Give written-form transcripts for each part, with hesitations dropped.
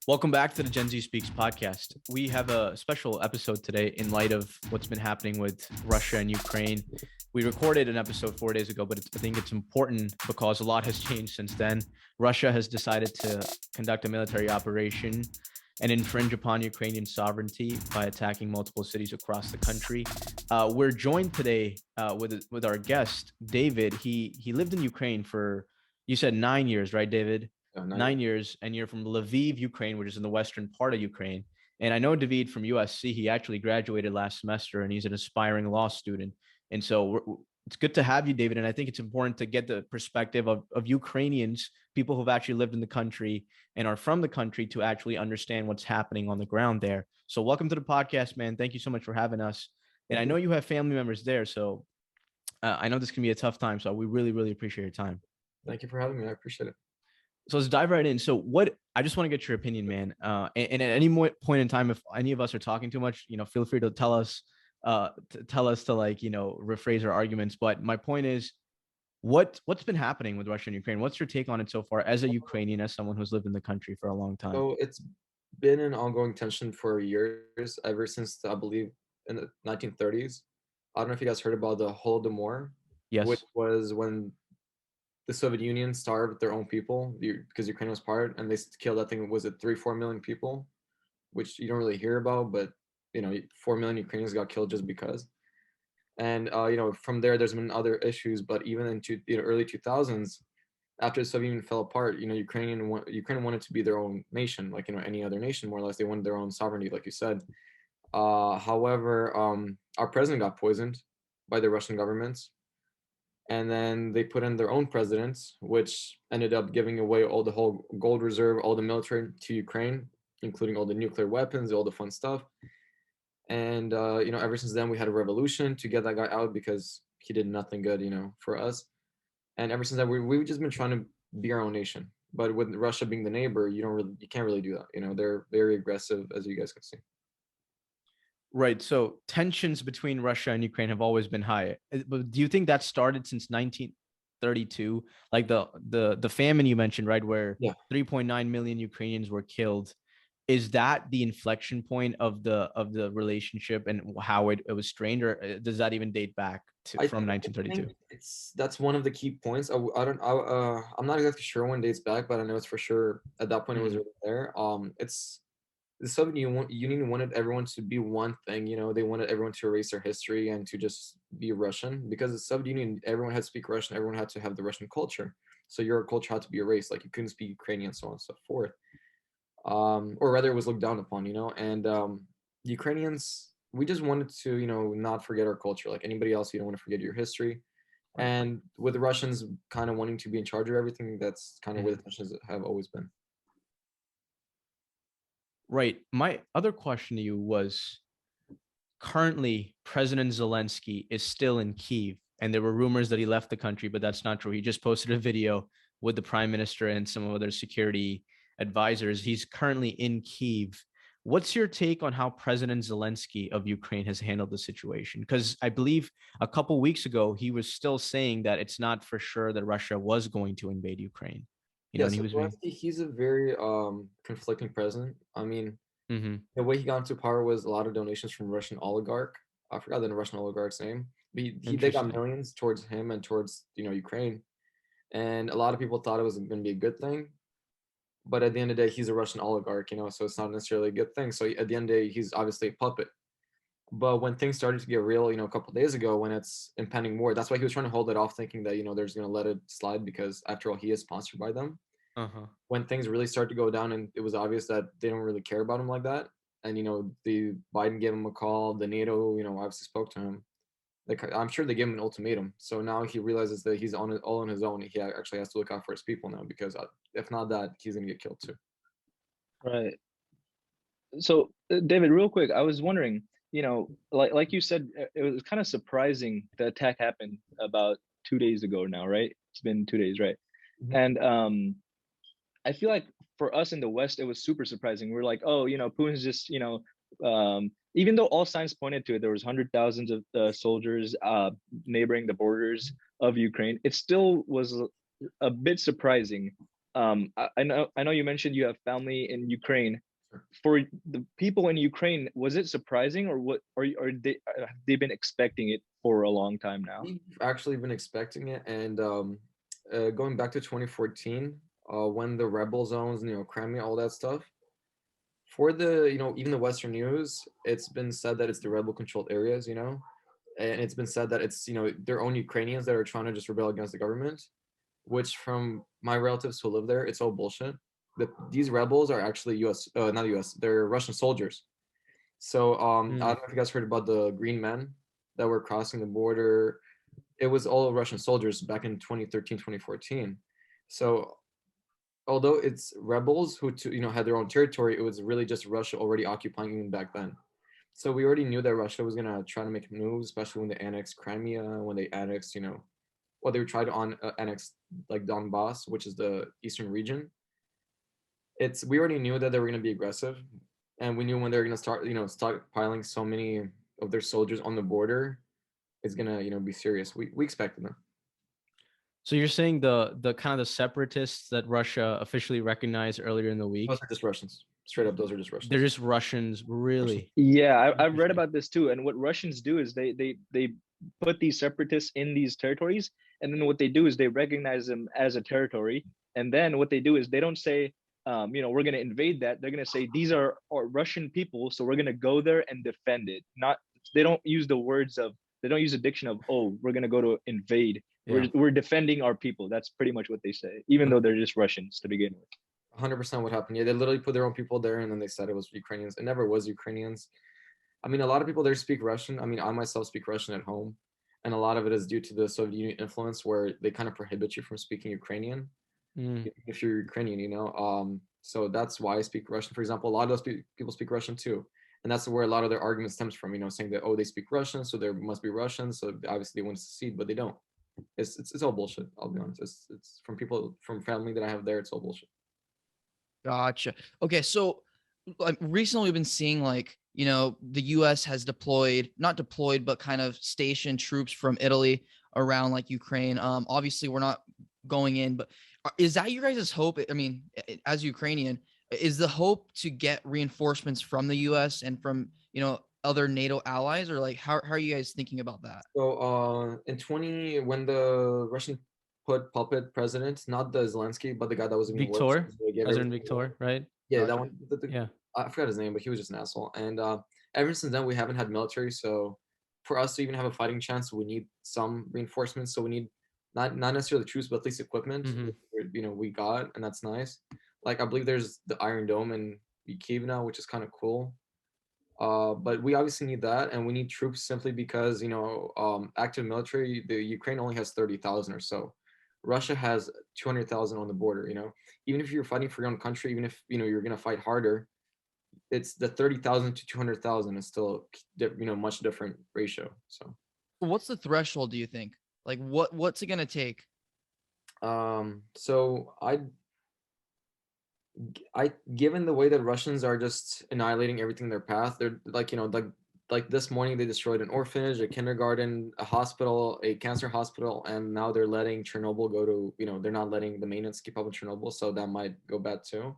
Welcome back to the Gen Z Speaks podcast. We have a special episode today in light of what's been happening with Russia and Ukraine. We recorded an episode 4 days ago, but I think it's important because a lot has changed since then. Russia has decided to conduct a military operation and infringe upon Ukrainian sovereignty by attacking multiple cities across the country. We're joined today with our guest, Davyd. He lived in Ukraine for, you said 9 years, right, Davyd? 9 years, and you're from Lviv, Ukraine, which is in the western part of Ukraine. And I know Davyd from USC. He actually graduated last semester, and he's an aspiring law student. And so it's good to have you, Davyd. And I think it's important to get the perspective of Ukrainians, people who've actually lived in the country and are from the country, to actually understand what's happening on the ground there. So welcome to the podcast, man. Thank you so much for having us. And I know you have family members there, so I know this can be a tough time. So we really, really appreciate your time. Thank you for having me. I appreciate it. So let's dive right in. So I just want to get your opinion, man. And at any point in time, if any of us are talking too much, feel free to tell us to rephrase our arguments. But my point is, what's been happening with Russia and Ukraine? What's your take on it so far as a Ukrainian, as someone who's lived in the country for a long time? So it's been an ongoing tension for years, ever since I believe in the 1930s. I don't know if you guys heard about the Holodomor, Yes. which was when the Soviet Union starved their own people because Ukraine was part, and they killed, I think, was it 3-4 million people, which you don't really hear about, but 4 million Ukrainians got killed just because. And from there's been other issues, but even into the early 2000s, after the Soviet Union fell apart, Ukraine wanted to be their own nation, like any other nation, more or less. They wanted their own sovereignty, like you said. However, our president got poisoned by the Russian government, and then they put in their own presidents, which ended up giving away all the whole gold reserve, all the military to Ukraine, including all the nuclear weapons, all the fun stuff. And ever since then, we had a revolution to get that guy out because he did nothing good, for us. And ever since that, we've just been trying to be our own nation. But with Russia being the neighbor, you can't really do that. They're very aggressive, as you guys can see. Right. So tensions between Russia and Ukraine have always been high. But do you think that started since 1932? Like the famine you mentioned, right, where 3.9 million Ukrainians were killed. Is that the inflection point of the relationship and how it was strained, or does that even date back from 1932? That's one of the key points. I'm not exactly sure when it dates back, but I know it's for sure at that point it was really there. It's the Soviet Union wanted everyone to be one thing. They wanted everyone to erase their history and to just be Russian, because the Soviet Union, everyone had to speak Russian, everyone had to have the Russian culture. So your culture had to be erased, like you couldn't speak Ukrainian, so on and so forth. Or rather it was looked down upon, and Ukrainians, we just wanted to, not forget our culture like anybody else. You don't want to forget your history. And with the Russians kind of wanting to be in charge of everything, that's kind of where the tensions have always been. Right. My other question to you was, currently President Zelensky is still in Kyiv, and there were rumors that he left the country, but that's not true. He just posted a video with the prime minister and some other security advisors. He's currently in Kyiv. What's your take on how President Zelensky of Ukraine has handled the situation? Because I believe a couple weeks ago, he was still saying that it's not for sure that Russia was going to invade Ukraine. He's a very conflicting president. I mean, the way he got into power was a lot of donations from Russian oligarch. I forgot the Russian oligarch's name. But they got millions towards him and towards Ukraine, and a lot of people thought it was going to be a good thing. But at the end of the day, he's a Russian oligarch, so it's not necessarily a good thing. So at the end of the day, he's obviously a puppet. But when things started to get real, a couple of days ago, when it's impending war, that's why he was trying to hold it off, thinking that they're just going to let it slide because after all, he is sponsored by them. When things really started to go down, and it was obvious that they don't really care about him like that, and the Biden gave him a call, the NATO obviously spoke to him. Like, I'm sure they gave him an ultimatum. So now he realizes that he's all on his own. He actually has to look out for his people now, because if not that, he's gonna get killed too. Right. So Davyd, real quick, I was wondering, like you said, it was kind of surprising the attack happened about 2 days ago now, right? It's been 2 days, right? And I feel like for us in the West, it was super surprising. We're like, oh, Putin's just, even though all signs pointed to it, there was hundred thousands of soldiers neighboring the borders of Ukraine. It still was a bit surprising I know you mentioned you have family in Ukraine. Sure. For the people in Ukraine, was it surprising, or what? Or they have they been expecting it for a long time now? We've actually been expecting it, and going back to 2014, when the rebel zones, Crimea, all that stuff. For the, even the Western news, it's been said that it's the rebel-controlled areas, and it's been said that it's, their own Ukrainians that are trying to just rebel against the government, which from my relatives who live there, it's all bullshit. These rebels are actually U.S., not U.S., they're Russian soldiers. So I don't know if you guys heard about the green men that were crossing the border. It was all Russian soldiers back in 2013, 2014. So although it's rebels who had their own territory, it was really just Russia already occupying even back then. So we already knew that Russia was gonna try to make moves, especially when they annexed Crimea, when they annexed, well, they would try to annex like Donbass, which is the eastern region. We already knew that they were gonna be aggressive, and we knew when they're gonna start, stockpiling so many of their soldiers on the border, it's gonna, be serious. We expected them. So you're saying the kind of the separatists that Russia officially recognized earlier in the Those week, are just Russians. Straight up, those are just they're Russians. just Russians, really? Yeah, I've read Interesting. about this too. And what Russians do is they put these separatists in these territories, and then what they do is they recognize them as a territory, and then what they do is they don't say, we're going to invade that. They're going to say these are Russian people, so we're going to go there and defend it. Not they don't use the words of they don't use a diction of, oh, we're going to go to invade. Yeah. We're defending our people. That's pretty much what they say, even though they're just Russians to begin with. 100% what happened. Yeah, they literally put their own people there, and then they said it was Ukrainians. It never was Ukrainians. I mean, a lot of people there speak Russian. I mean, I myself speak Russian at home, and a lot of it is due to the Soviet Union influence, where they kind of prohibit you from speaking Ukrainian Mm. if you're Ukrainian. So that's why I speak Russian. For example, a lot of those people speak Russian too, and that's where a lot of their argument stems from. Saying that, oh, they speak Russian, so there must be Russians, so obviously they want to secede, but they don't. It's all bullshit. I'll be honest. It's from people from family that I have there. It's all bullshit. Gotcha. Okay, so like recently we've been seeing like, the US has not deployed, but kind of stationed troops from Italy around like Ukraine. Obviously we're not going in, but is that your guys' hope? I mean, as Ukrainian, is the hope to get reinforcements from the US and from, other NATO allies, or like how are you guys thinking about that? So when the Russian put puppet president, not the Zelensky, but the guy that was even worse. Victor, They gave President everything away. Victor, right? Yeah, that Gotcha. one. Yeah. I forgot his name, but he was just an asshole. And ever since then, we haven't had military. So for us to even have a fighting chance, we need some reinforcements. So we need not necessarily troops, but at least equipment. Mhm. We got, and that's nice. Like I believe there's the Iron Dome in Kyiv now, which is kind of cool. But we obviously need that, and we need troops simply because active military. The Ukraine only has 30,000 or so. Russia has 200,000 on the border. Even if you're fighting for your own country, even if you're gonna fight harder, it's the 30,000 to 200,000 is still much different ratio. So What's the threshold, do you think? Like what's it gonna take? so I given the way that Russians are just annihilating everything in their path, they're like this morning they destroyed an orphanage, a kindergarten, a hospital, a cancer hospital, and now they're letting Chernobyl go to, they're not letting the maintenance keep up in Chernobyl, so that might go bad too.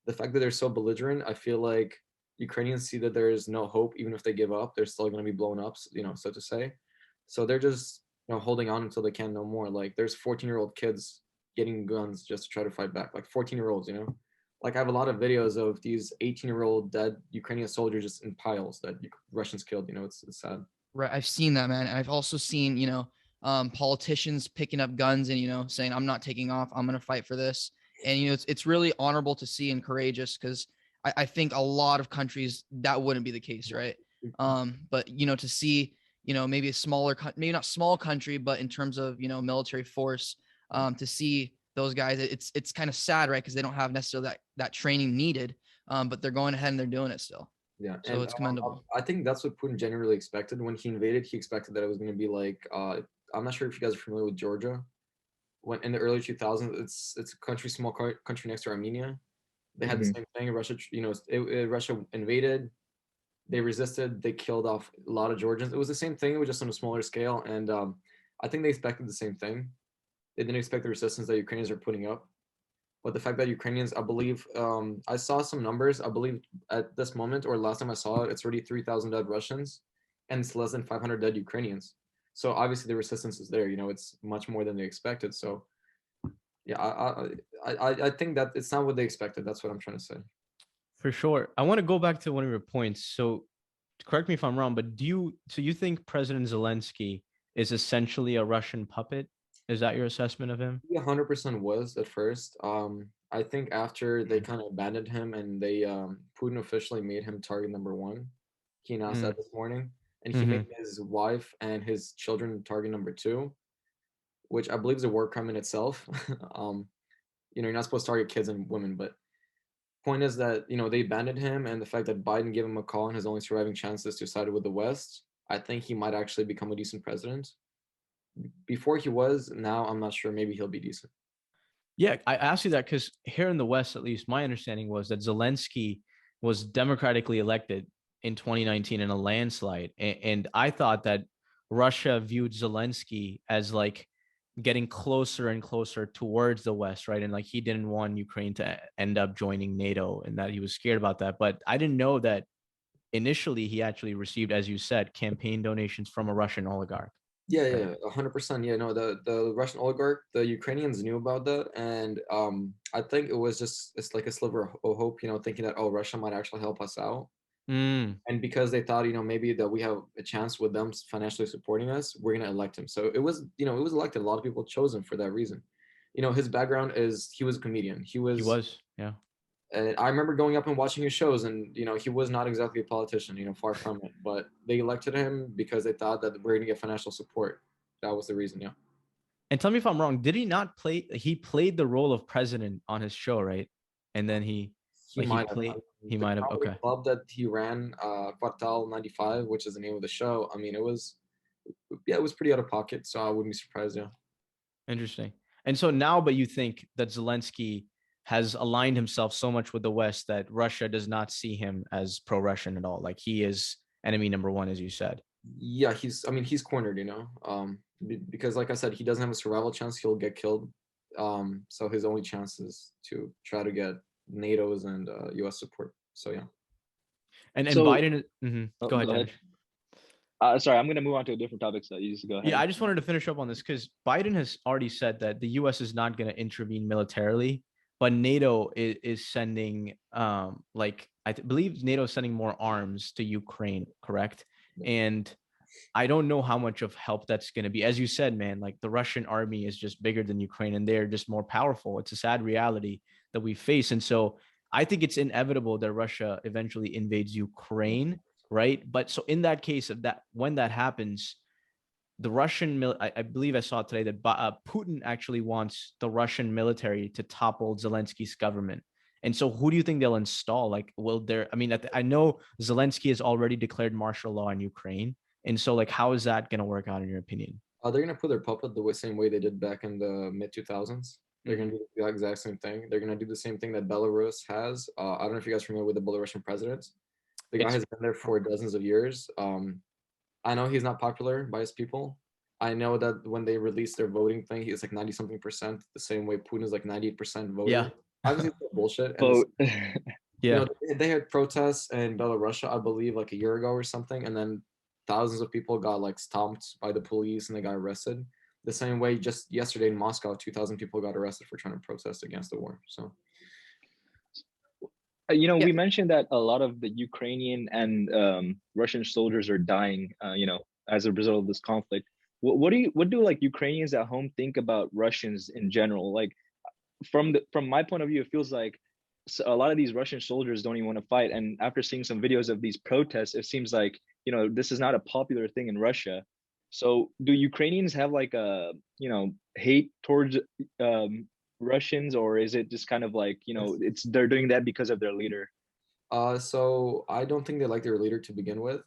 The fact that they're so belligerent, I feel like Ukrainians see that there is no hope, even if they give up, they're still going to be blown up, so to say. So they're just holding on until they can no more. Like there's 14-year-old kids getting guns just to try to fight back, like 14-year-olds. Like I have a lot of videos of these 18-year-old dead Ukrainian soldiers just in piles that Russians killed. It's sad. Right. I've seen that, man. And I've also seen, politicians picking up guns and, saying, I'm not taking off. I'm going to fight for this. And, it's really honorable to see and courageous, because I think a lot of countries that wouldn't be the case. Right. But, to see, maybe a smaller, maybe not small country, but in terms of, military force, to see those guys, it's kind of sad, right? Because they don't have necessarily that training needed, but they're going ahead and they're doing it still. Yeah, So and it's commendable. I think that's what Putin genuinely expected when he invaded. He expected that it was going to be like I'm not sure if you guys are familiar with Georgia. When in the early 2000s, it's a small country next to Armenia. They had the Mhm. same thing. Russia, Russia invaded. They resisted. They killed off a lot of Georgians. It was the same thing. It was just on a smaller scale, and I think they expected the same thing. They didn't expect the resistance that Ukrainians are putting up. But the fact that Ukrainians, I believe, I saw some numbers. I believe at this moment, or last time I saw it, it's already 3,000 dead Russians, and it's less than 500 dead Ukrainians. So obviously the resistance is there. It's much more than they expected. So yeah, I think that it's not what they expected. That's what I'm trying to say. For sure. I want to go back to one of your points. So correct me if I'm wrong, but you think President Zelensky is essentially a Russian puppet? Is that your assessment of him? He 100% was at first. I think after they kind of abandoned him and they Putin officially made him target number one. He announced Mm. that this morning, and he Mm-hmm. made his wife and his children target number two, which I believe is a war crime in itself. You're not supposed to target kids and women, but point is that they abandoned him, and the fact that Biden gave him a call and his only surviving chance is to side with the West. I think he might actually become a decent president. Before he was, now I'm not sure. Maybe he'll be decent. Yeah, I asked you that because here in the West, at least my understanding was that Zelensky was democratically elected in 2019 in a landslide. And I thought that Russia viewed Zelensky as like getting closer and closer towards the West, right? And like he didn't want Ukraine to end up joining NATO and that he was scared about that. But I didn't know that initially he actually received, as you said, campaign donations from a Russian oligarch. Yeah, Right. yeah, 100%. Yeah, no, the Russian oligarch, the Ukrainians knew about that, and I think it's like a sliver of hope, thinking that, oh, Russia might actually help us out, Mm. and because they thought, maybe that we have a chance with them financially supporting us, we're gonna elect him. So it was elected. A lot of people chose him for that reason. His background is he was a comedian. He was, yeah. I remember going up and watching his shows, and he was not exactly a politician, far from it. But they elected him because they thought that we're gonna get financial support. That was the reason, yeah. And tell me if I'm wrong. Did he not play? He played the role of president on his show, right? And then He he might have. played. He The might have. comedy Okay, club that he ran, Quartal 95, which is the name of the show. I mean, it was pretty out of pocket, so I wouldn't be surprised, yeah. interesting. And so now, but you think that Zelensky has aligned himself so much with the West that Russia does not see him as pro-Russian at all. Like he is enemy number one, as you said. Yeah, I mean, he's cornered, because like I said, he doesn't have a survival chance. He'll get killed. So his only chance is to try to get NATO's and US support. So yeah. And So Biden. Mhm. oh, Go ahead, go ahead. Jenish. Sorry, I'm gonna move on to a different topic, so you just go ahead. Yeah, I just wanted to finish up on this because Biden has already said that the U.S. is not going to intervene militarily, but NATO is sending, like believe NATO is sending more arms to Ukraine, correct? Yeah. And I don't know how much of help that's going to be. As you said, man, like the Russian army is just bigger than Ukraine, and they're just more powerful. It's a sad reality that we face, and so I think it's inevitable that Russia eventually invades Ukraine, right? But so in that case of that, when that happens, the I believe I saw today that Putin actually wants the Russian military to topple Zelensky's government. And so who do you think they'll install? Like, will there, I mean, I know Zelensky has already declared martial law in Ukraine. And so like, how is that going to work out in your opinion? They're gonna put their puppet the same way they did back in the mid 2000s. They're Mhm. gonna do the exact same thing. They're gonna do the same thing that Belarus has. I don't know if you guys are familiar with the Belarusian president. The guy It's has been there for dozens of years. I know he's not popular by his people. I know that when they released their voting thing, he's like 90 something percent, the same way Putin is like 98% yeah. voter. Obviously, it's bullshit. And this, Vote. Yeah. they had protests in Belarus, I believe, like a year ago or something, and then thousands of people got like stomped by the police and they got arrested. The same way, just yesterday in Moscow, 2,000 people got arrested for trying to protest against the war. So Yeah. We mentioned that a lot of the Ukrainian and Russian soldiers are dying, as a result of this conflict. What do like Ukrainians at home think about Russians in general? Like from my point of view, it feels like a lot of these Russian soldiers don't even want to fight. And after seeing some videos of these protests, it seems like this is not a popular thing in Russia. So do Ukrainians have like a hate towards Russians, or is it just kind of like they're doing that because of their leader? so I don't think they like their leader to begin with.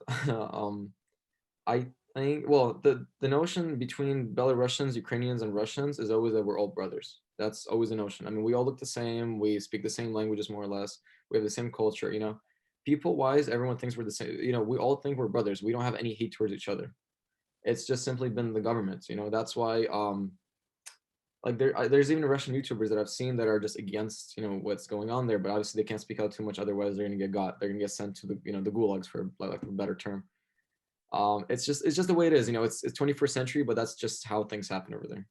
I think, well, the notion between Belarusians, Ukrainians, and Russians is always that we're all brothers. That's always the notion. I mean, we all look the same. We speak the same languages, more or less. We have the same culture. People wise, everyone thinks we're the same. We all think we're brothers. We don't have any hate towards each other. It's just simply been the government. That's why like there's even Russian YouTubers that I've seen that are just against, what's going on there, but obviously they can't speak out too much, otherwise they're gonna get got. They're gonna get sent to the the gulags, for like a better term. It's just the way it is. It's 21st century, but that's just how things happen over there.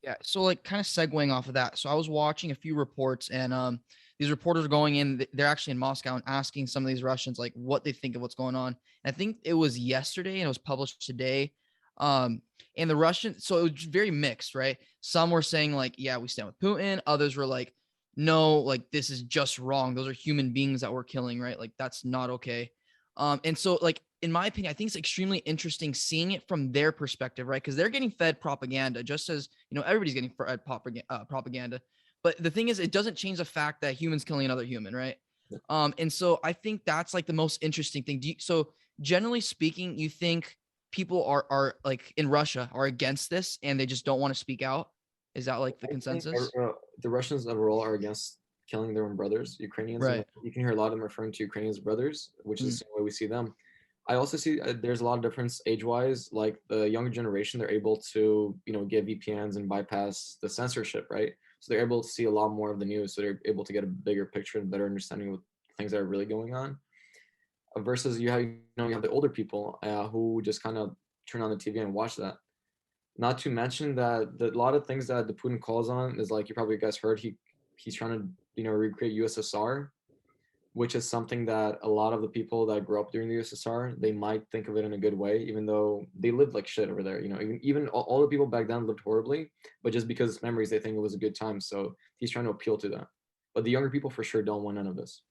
Yeah. So like kind of segueing off of that. So I was watching a few reports and these reporters are going in, they're actually in Moscow and asking some of these Russians like what they think of what's going on. And I think it was yesterday and it was published today. And the Russian, so it was very mixed, right? Some were saying like, yeah, we stand with Putin. Others were like, no, like this is just wrong. Those are human beings that we're killing, right? Like that's not okay. And so like in my opinion, I think it's extremely interesting seeing it from their perspective, right? Because they're getting fed propaganda, just as everybody's getting fed propaganda. But the thing is, it doesn't change the fact that humans killing another human, right? And so I think that's like the most interesting thing. So generally speaking, you think people are like in Russia are against this and they just don't want to speak out? Is that like the I think consensus? the Russians overall are against killing their own brothers, Ukrainians. Right. You can hear a lot of them referring to Ukrainians brothers, which is Mm. the same way we see them. I also see there's a lot of difference age-wise. Like the younger generation, they're able to get VPNs and bypass the censorship, right? So they're able to see a lot more of the news. So they're able to get a bigger picture and better understanding of things that are really going on. Versus you have the older people who just kind of turn on the TV and watch that. Not to mention that a lot of things that the Putin calls on is like you probably guys heard he's trying to recreate USSR, which is something that a lot of the people that grew up during the USSR they might think of it in a good way, even though they lived like shit over there. Even all the people back then lived horribly, but just because it's memories, they think it was a good time. So he's trying to appeal to that. But the younger people for sure don't want none of this.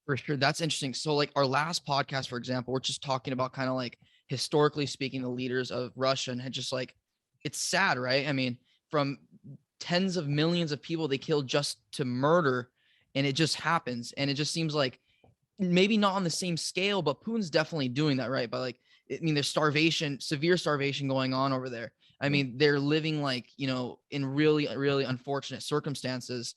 For sure. That's interesting. So like our last podcast, for example, we're just talking about kind of like historically speaking, the leaders of Russia and just like, it's sad, right? I mean, from tens of millions of people they killed just to murder and it just happens. And it just seems like maybe not on the same scale, but Putin's definitely doing that, right? But like, I mean, there's starvation, severe starvation going on over there. I mean, they're living like, in really, really unfortunate circumstances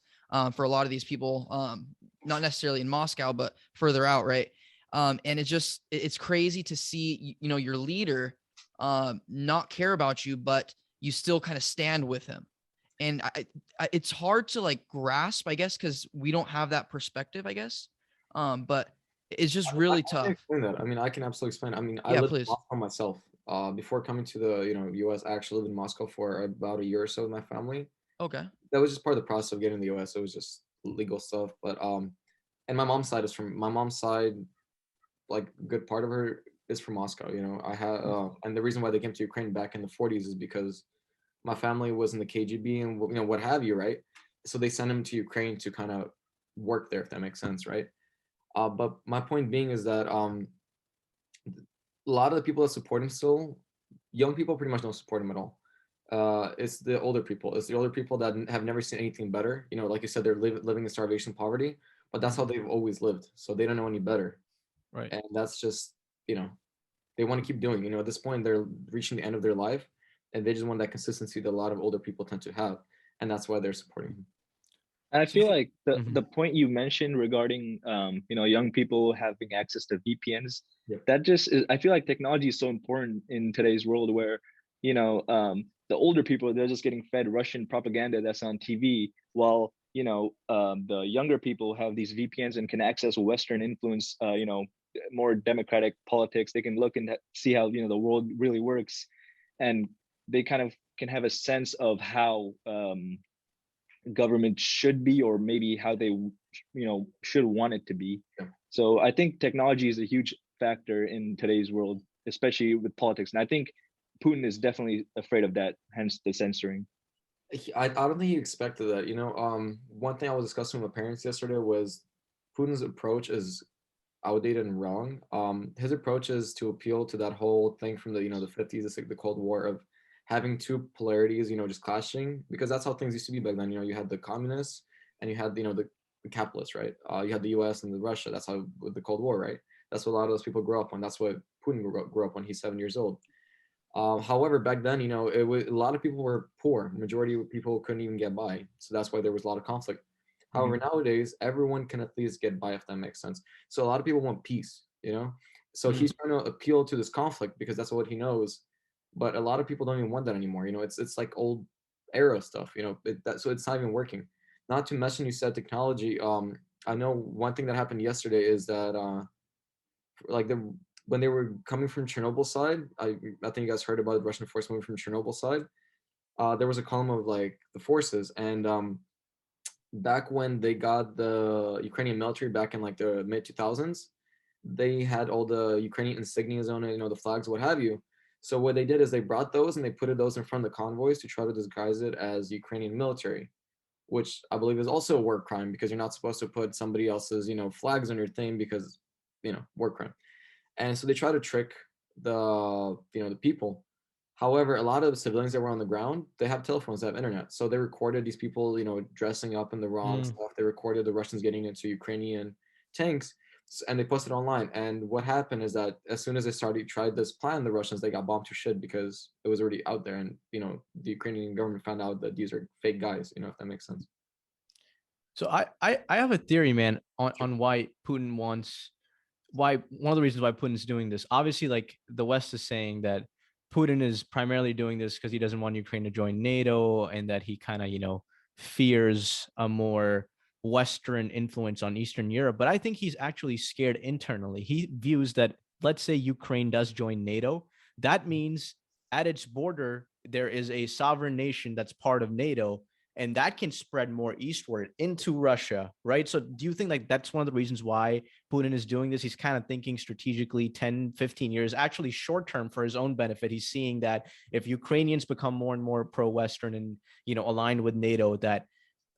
for a lot of these people, not necessarily in Moscow, but further out, right? And it's crazy to see, your leader not care about you, but you still kind of stand with him. And it's hard to like grasp, I guess, because we don't have that perspective, I guess. But it's just really I can tough. explain that. I mean, I can absolutely explain. I mean, I Yeah, lived in please. Moscow myself. Before coming to the U.S., I actually lived in Moscow for about a year or so with my family. Okay. That was just part of the process of getting to the U.S. It was just legal stuff. But and my mom's side, like a good part of her is from Moscow. I had and the reason why they came to Ukraine back in the 40s is because my family was in the KGB and what have you, right? So they sent him to Ukraine to kind of work there, if that makes sense, right? But my point being is that a lot of the people that support him still, young people pretty much don't support him at all. It's the older people. It's the older people that have never seen anything better. Like you said, they're living in starvation, poverty, but that's how they've always lived. So they don't know any better. Right. And that's just, they want to keep doing. At this point, they're reaching the end of their life, and they just want that consistency that a lot of older people tend to have, and that's why they're supporting him. I feel like Mhm. the point you mentioned regarding young people having access to VPNs, Yep. that just is, I feel like technology is so important in today's world where the older people they're just getting fed Russian propaganda that's on TV, while the younger people have these VPNs and can access Western influence, more democratic politics. They can look and see how the world really works, and they kind of can have a sense of how government should be, or maybe how they should want it to be. Yeah. So I think technology is a huge factor in today's world, especially with politics, and I think Putin is definitely afraid of that, hence the censoring. I don't think he expected that. One thing I was discussing with my parents yesterday was Putin's approach is outdated and wrong. His approach is to appeal to that whole thing from the 50s, the Cold War of having two polarities, just clashing, because that's how things used to be back then. You had the communists and you had the capitalists, right? You had the U.S. and the Russia. That's how with the Cold War, right? That's what a lot of those people grew up on. That's what Putin grew up when he's 7 years old. However, back then, it was a lot of people were poor. Majority of people couldn't even get by, so that's why there was a lot of conflict. However, nowadays, everyone can at least get by, if that makes sense. So a lot of people want peace. So Mhm. he's trying to appeal to this conflict because that's what he knows. But a lot of people don't even want that anymore. It's like old era stuff. So it's not even working. Not to mention, you said technology. I know one thing that happened yesterday is that like when they were coming from Chernobyl side, I think you guys heard about Russian force moving from Chernobyl side. There was a column of like the forces, and back when they got the Ukrainian military back in like the mid 2000s, they had all the Ukrainian insignias on it, the flags, what have you. So what they did is they brought those and they put those in front of the convoys to try to disguise it as Ukrainian military, which I believe is also a war crime because you're not supposed to put somebody else's, flags on your thing because, war crime. And so they try to trick the people. However, a lot of the civilians that were on the ground, they have telephones, they have internet. So they recorded these people, dressing up in the wrong stuff. They recorded the Russians getting into Ukrainian tanks, and they posted online. And what happened is that as soon as they tried this plan, the Russians, they got bombed to shit because it was already out there. And, the Ukrainian government found out that these are fake guys, if that makes sense. So I have a theory, man, on why Putin why one of the reasons why Putin's doing this. Obviously, like the West is saying that Putin is primarily doing this because he doesn't want Ukraine to join NATO and that he kind of, fears a more Western influence on Eastern Europe. But I think he's actually scared internally. He views that, let's say Ukraine does join NATO, that means at its border, there is a sovereign nation that's part of NATO, and that can spread more eastward into Russia, right? So do you think like that's one of the reasons why Putin is doing this? He's kind of thinking strategically 10, 15 years, actually short term for his own benefit. He's seeing that if Ukrainians become more and more pro-Western and, aligned with NATO, that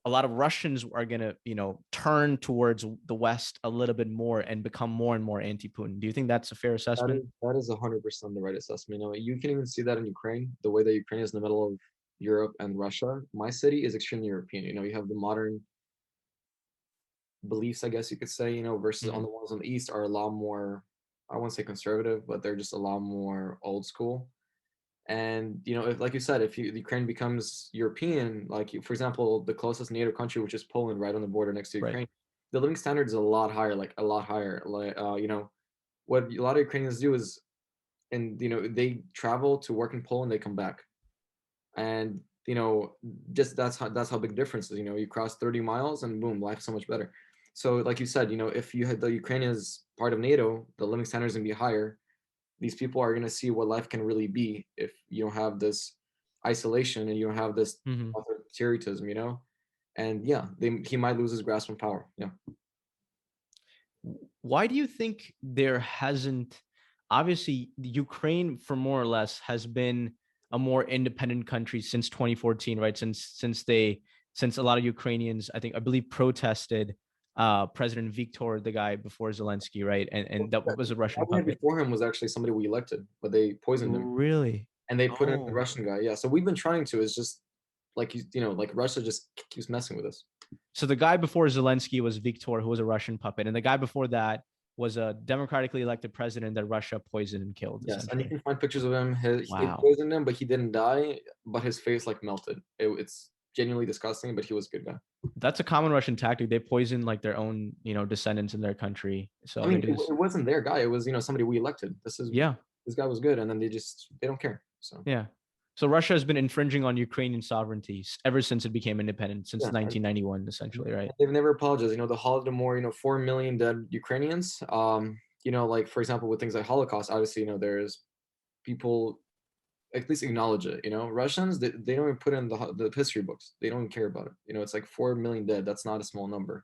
a lot of Russians are going to, turn towards the West a little bit more and become more and more anti-Putin. Do you think that's a fair assessment? That is 100% the right assessment. You can even see that in Ukraine, the way that Ukraine is in the middle of Europe and Russia. My city is extremely European. You have the modern beliefs, I guess you could say, versus on the ones on the East are a lot more, I won't say conservative, but they're just a lot more old school. And, if, like you said, if Ukraine becomes European, like, for example, the closest NATO country, which is Poland, right on the border next to Ukraine, Right. the living standard is a lot higher, like a lot higher. Like, what a lot of Ukrainians do is, and, they travel to work in Poland, they come back. And, just that's how big difference is. You cross 30 miles and boom, life's so much better. So like you said, if you had the Ukraine as part of NATO, the living standards gonna be higher. These people are gonna see what life can really be if you don't have this isolation and you don't have this authoritarianism, and yeah, he might lose his grasp on power. Yeah. Why do you think there hasn't, obviously Ukraine for more or less has been a more independent country since 2014, right? Since a lot of Ukrainians, I believe protested President Viktor, the guy before Zelensky, right? And that was a Russian puppet. Before him was actually somebody we elected, but they poisoned him. Really? And they put in the Russian guy. Yeah. So we've been trying to, it's just like, like Russia just keeps messing with us. So the guy before Zelensky was Viktor, who was a Russian puppet. And the guy before that was a democratically elected president that Russia poisoned and killed. Yes, and you can find pictures of him. He Wow. poisoned him, but he didn't die. But his face like melted. It's genuinely disgusting. But he was a good guy. That's a common Russian tactic. They poison like their own, descendants in their country. So I mean, it wasn't their guy. It was somebody we elected. This guy was good, and then they don't care. So yeah. So Russia has been infringing on Ukrainian sovereignty ever since it became independent, since 1991, essentially, right? They've never apologized. The Holodomor, 4 million dead Ukrainians. Like for example, with things like Holocaust, obviously, there's people at least acknowledge it. Russians, they don't even put it in the history books. They don't even care about it. It's like 4 million dead. That's not a small number.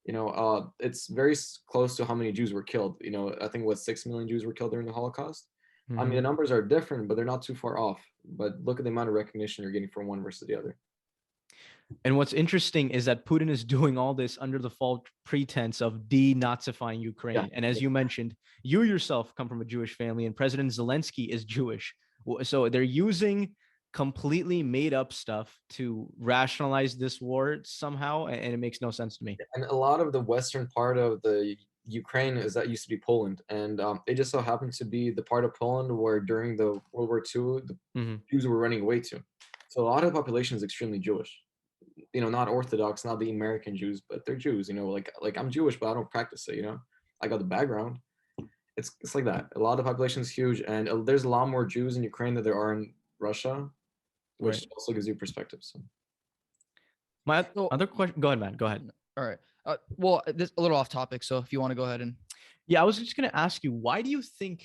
It's very close to how many Jews were killed. I think 6 million Jews were killed during the Holocaust. I mean, the numbers are different, but they're not too far off. But look at the amount of recognition you're getting from one versus the other. And what's interesting is that Putin is doing all this under the false pretense of denazifying Ukraine. Yeah. And as you mentioned, you yourself come from a Jewish family, and President Zelensky is Jewish. So they're using completely made up stuff to rationalize this war somehow, and it makes no sense to me. And a lot of the western part of the Ukraine that used to be Poland, and it just so happened to be the part of Poland where during the World War II, the Jews were running away to. So a lot of the population is extremely Jewish. Not Orthodox, not the American Jews, but they're Jews. Like I'm Jewish, but I don't practice it. I got the background. It's like that. A lot of the population is huge, and there's a lot more Jews in Ukraine than there are in Russia. which Right. also gives you perspective. So My So- other question. Go ahead, man. Go ahead. All right. Well, this a little off topic. So if you want to go ahead and Yeah, I was just gonna ask you, why do you think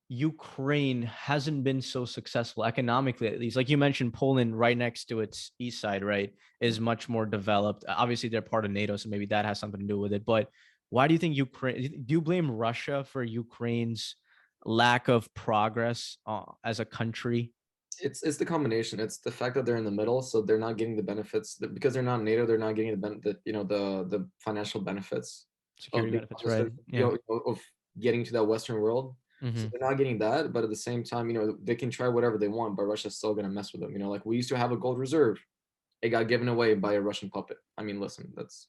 Ukraine hasn't been so successful economically, at least? Like you mentioned, Poland, right next to its east side, right, is much more developed. Obviously, they're part of NATO, so maybe that has something to do with it. But why do you think Ukraine? Do you blame Russia for Ukraine's lack of progress as a country? it's the combination. It's the fact that they're in the middle, so they're not getting the benefits because they're not NATO. They're not getting the financial benefits of Security being benefits, part of, right? Yeah. of getting to that Western world. So Hmm. they're not getting that, but at the same time, they can try whatever they want, but Russia's still gonna mess with them. Like we used to have a gold reserve, it got given away by a Russian puppet. I mean, listen, that's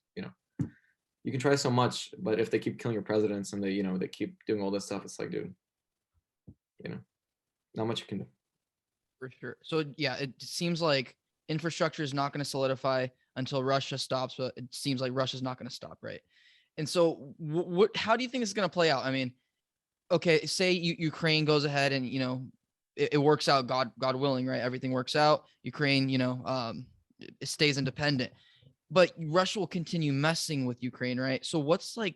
you can try so much, but if they keep killing your presidents and they keep doing all this stuff, it's like, dude, you know, not much you can do. for sure. So yeah, it seems like infrastructure is not going to solidify until Russia stops, but it seems like Russia's not going to stop, right? And so what how do you think this is going to play out? I mean, okay, say Ukraine goes ahead and it works out, God willing, right? Everything works out. Ukraine, it stays independent, but Russia will continue messing with Ukraine, right? So what's the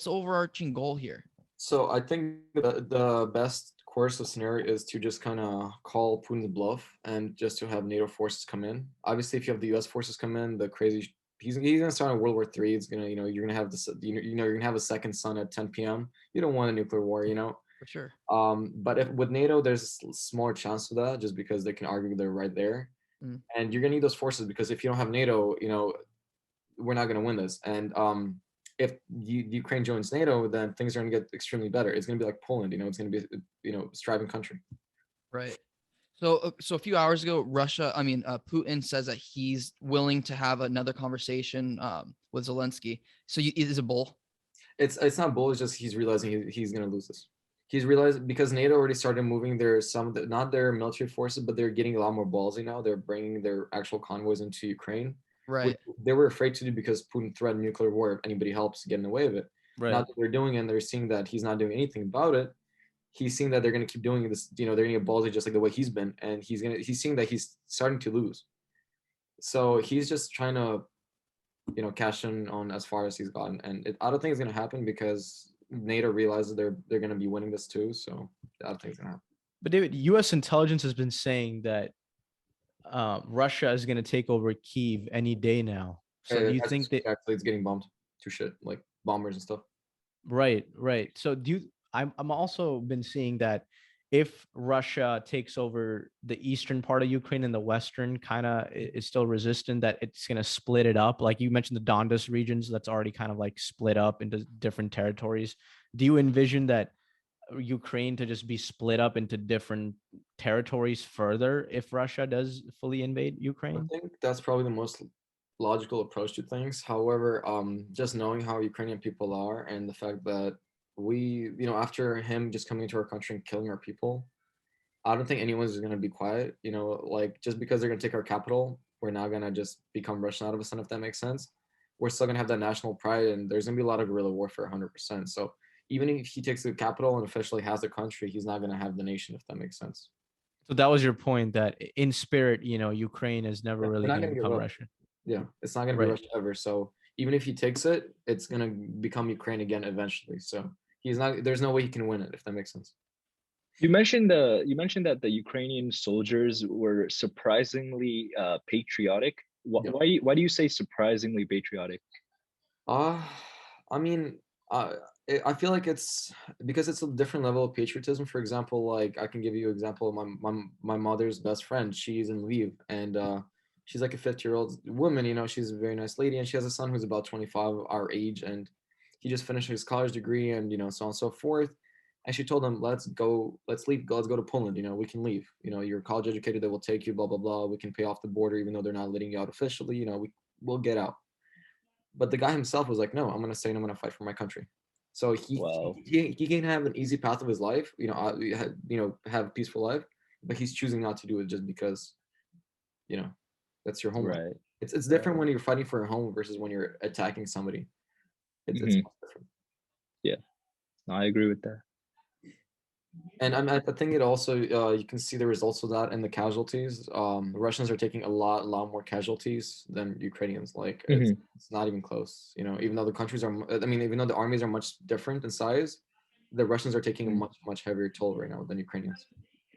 overarching goal here? So I think the best course of scenario is to just kind of call Putin's bluff and just to have NATO forces come in. Obviously, if you have the U.S. forces come in, the crazy he's gonna start in World War III. It's gonna you're gonna have this you're gonna have a second sun at 10 p.m. You don't want a nuclear war, For sure. But if with NATO, there's a smaller chance of that just because they can argue they're right there, Mm. and you're gonna need those forces because if you don't have NATO, we're not gonna win this. And if Ukraine joins NATO, then things are going to get extremely better. It's going to be like Poland, it's going to be, a striving country. Right. So a few hours ago, Putin says that he's willing to have another conversation with Zelensky. So is it bull? It's not bull. It's just he's realizing he's going to lose this. He's realized because NATO already started moving not their military forces, but they're getting a lot more ballsy now. They're bringing their actual convoys into Ukraine, Right. which they were afraid to do because Putin threatened nuclear war if anybody helps get in the way of it. Right. Now that they're doing it and they're seeing that he's not doing anything about it, he's seeing that they're going to keep doing this, they're going to get ballsy just like the way he's been, and he's seeing that he's starting to lose. So he's just trying to, cash in on as far as he's gotten, and I don't think it's going to happen because NATO realizes they're going to be winning this too. So I don't think it's going to happen. But David, U.S. intelligence has been saying that Russia is going to take over Kyiv any day now. So do you think that actually it's getting bombed to shit, like bombers and stuff? Right, right. So I'm also been seeing that if Russia takes over the eastern part of Ukraine and the western kind of is still resistant, that it's going to split it up. Like you mentioned the Donbas regions, that's already kind of like split up into different territories. Do you envision that Ukraine to just be split up into different territories further if Russia does fully invade Ukraine? I think that's probably the most logical approach to things. However, just knowing how Ukrainian people are and the fact that we, after him just coming into our country and killing our people, I don't think anyone's going to be quiet. Like just because they're going to take our capital, we're not going to just become Russian out of a sudden, if that makes sense. We're still going to have that national pride, and there's going to be a lot of guerrilla warfare, 100%. So even if he takes the capital and officially has the country, he's not going to have the nation, if that makes sense. So that was your point, that in spirit, Ukraine is never really We're not going to gonna give become up. Russian. Yeah, it's not going to be Right. Russia ever. So even if he takes it, it's going to become Ukraine again eventually. So there's no way he can win it, if that makes sense. You mentioned that the Ukrainian soldiers were surprisingly patriotic. Yeah. Why do you say surprisingly patriotic? I mean, I feel like it's because it's a different level of patriotism. For example, like I can give you an example of my mother's best friend. She's in Lviv, and she's like a 50-year-old woman. She's a very nice lady, and she has a son who's about 25, our age, and he just finished his college degree, and so on and so forth. And she told him, let's leave, let's go to Poland. We can leave. You're college educated, they will take you, blah blah blah. We can pay off the border, even though they're not letting you out officially. We'll get out. But the guy himself was like, no, I'm going to stay and I'm going to fight for my country. So Wow. he can have an easy path of his life, have a peaceful life, but he's choosing not to do it just because, that's your homeland. Right. It's different when you're fighting for a home versus when you're attacking somebody. It's Mhm. different. Yeah. No, I agree with that. And I think it also you can see the results of that in the casualties. The Russians are taking a lot more casualties than Ukrainians. Like it's not even close. You know, even though the countries are, I mean, even though the armies are much different in size, the Russians are taking a much heavier toll right now than Ukrainians.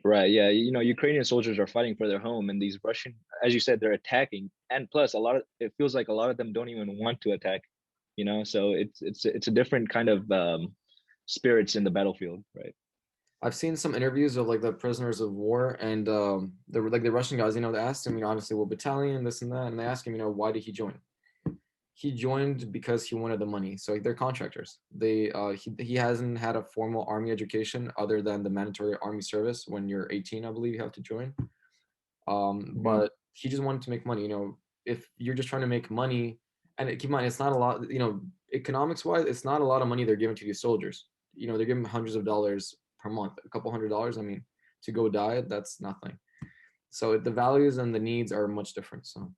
Right. Yeah. You know, Ukrainian soldiers are fighting for their home, and these Russian, as you said, they're attacking. And plus, it feels like a lot of them don't even want to attack. You know, so it's a different kind of spirits in the battlefield, right? I've seen some interviews of like the prisoners of war and the Russian guys. You know, they asked him, you know, obviously, what battalion, this and that, and they asked him, you know, why did he join? He joined because he wanted the money. So they're contractors. He hasn't had a formal army education other than the mandatory army service. When you're 18, I believe you have to join. But he just wanted to make money. You know, if you're just trying to make money, and keep in mind, it's not a lot. You know, economics wise, it's not a lot of money they're giving to these soldiers. You know, they're giving hundreds of dollars per month, a couple $100s. I mean, to go die, that's nothing. So the values and the needs are much different. So.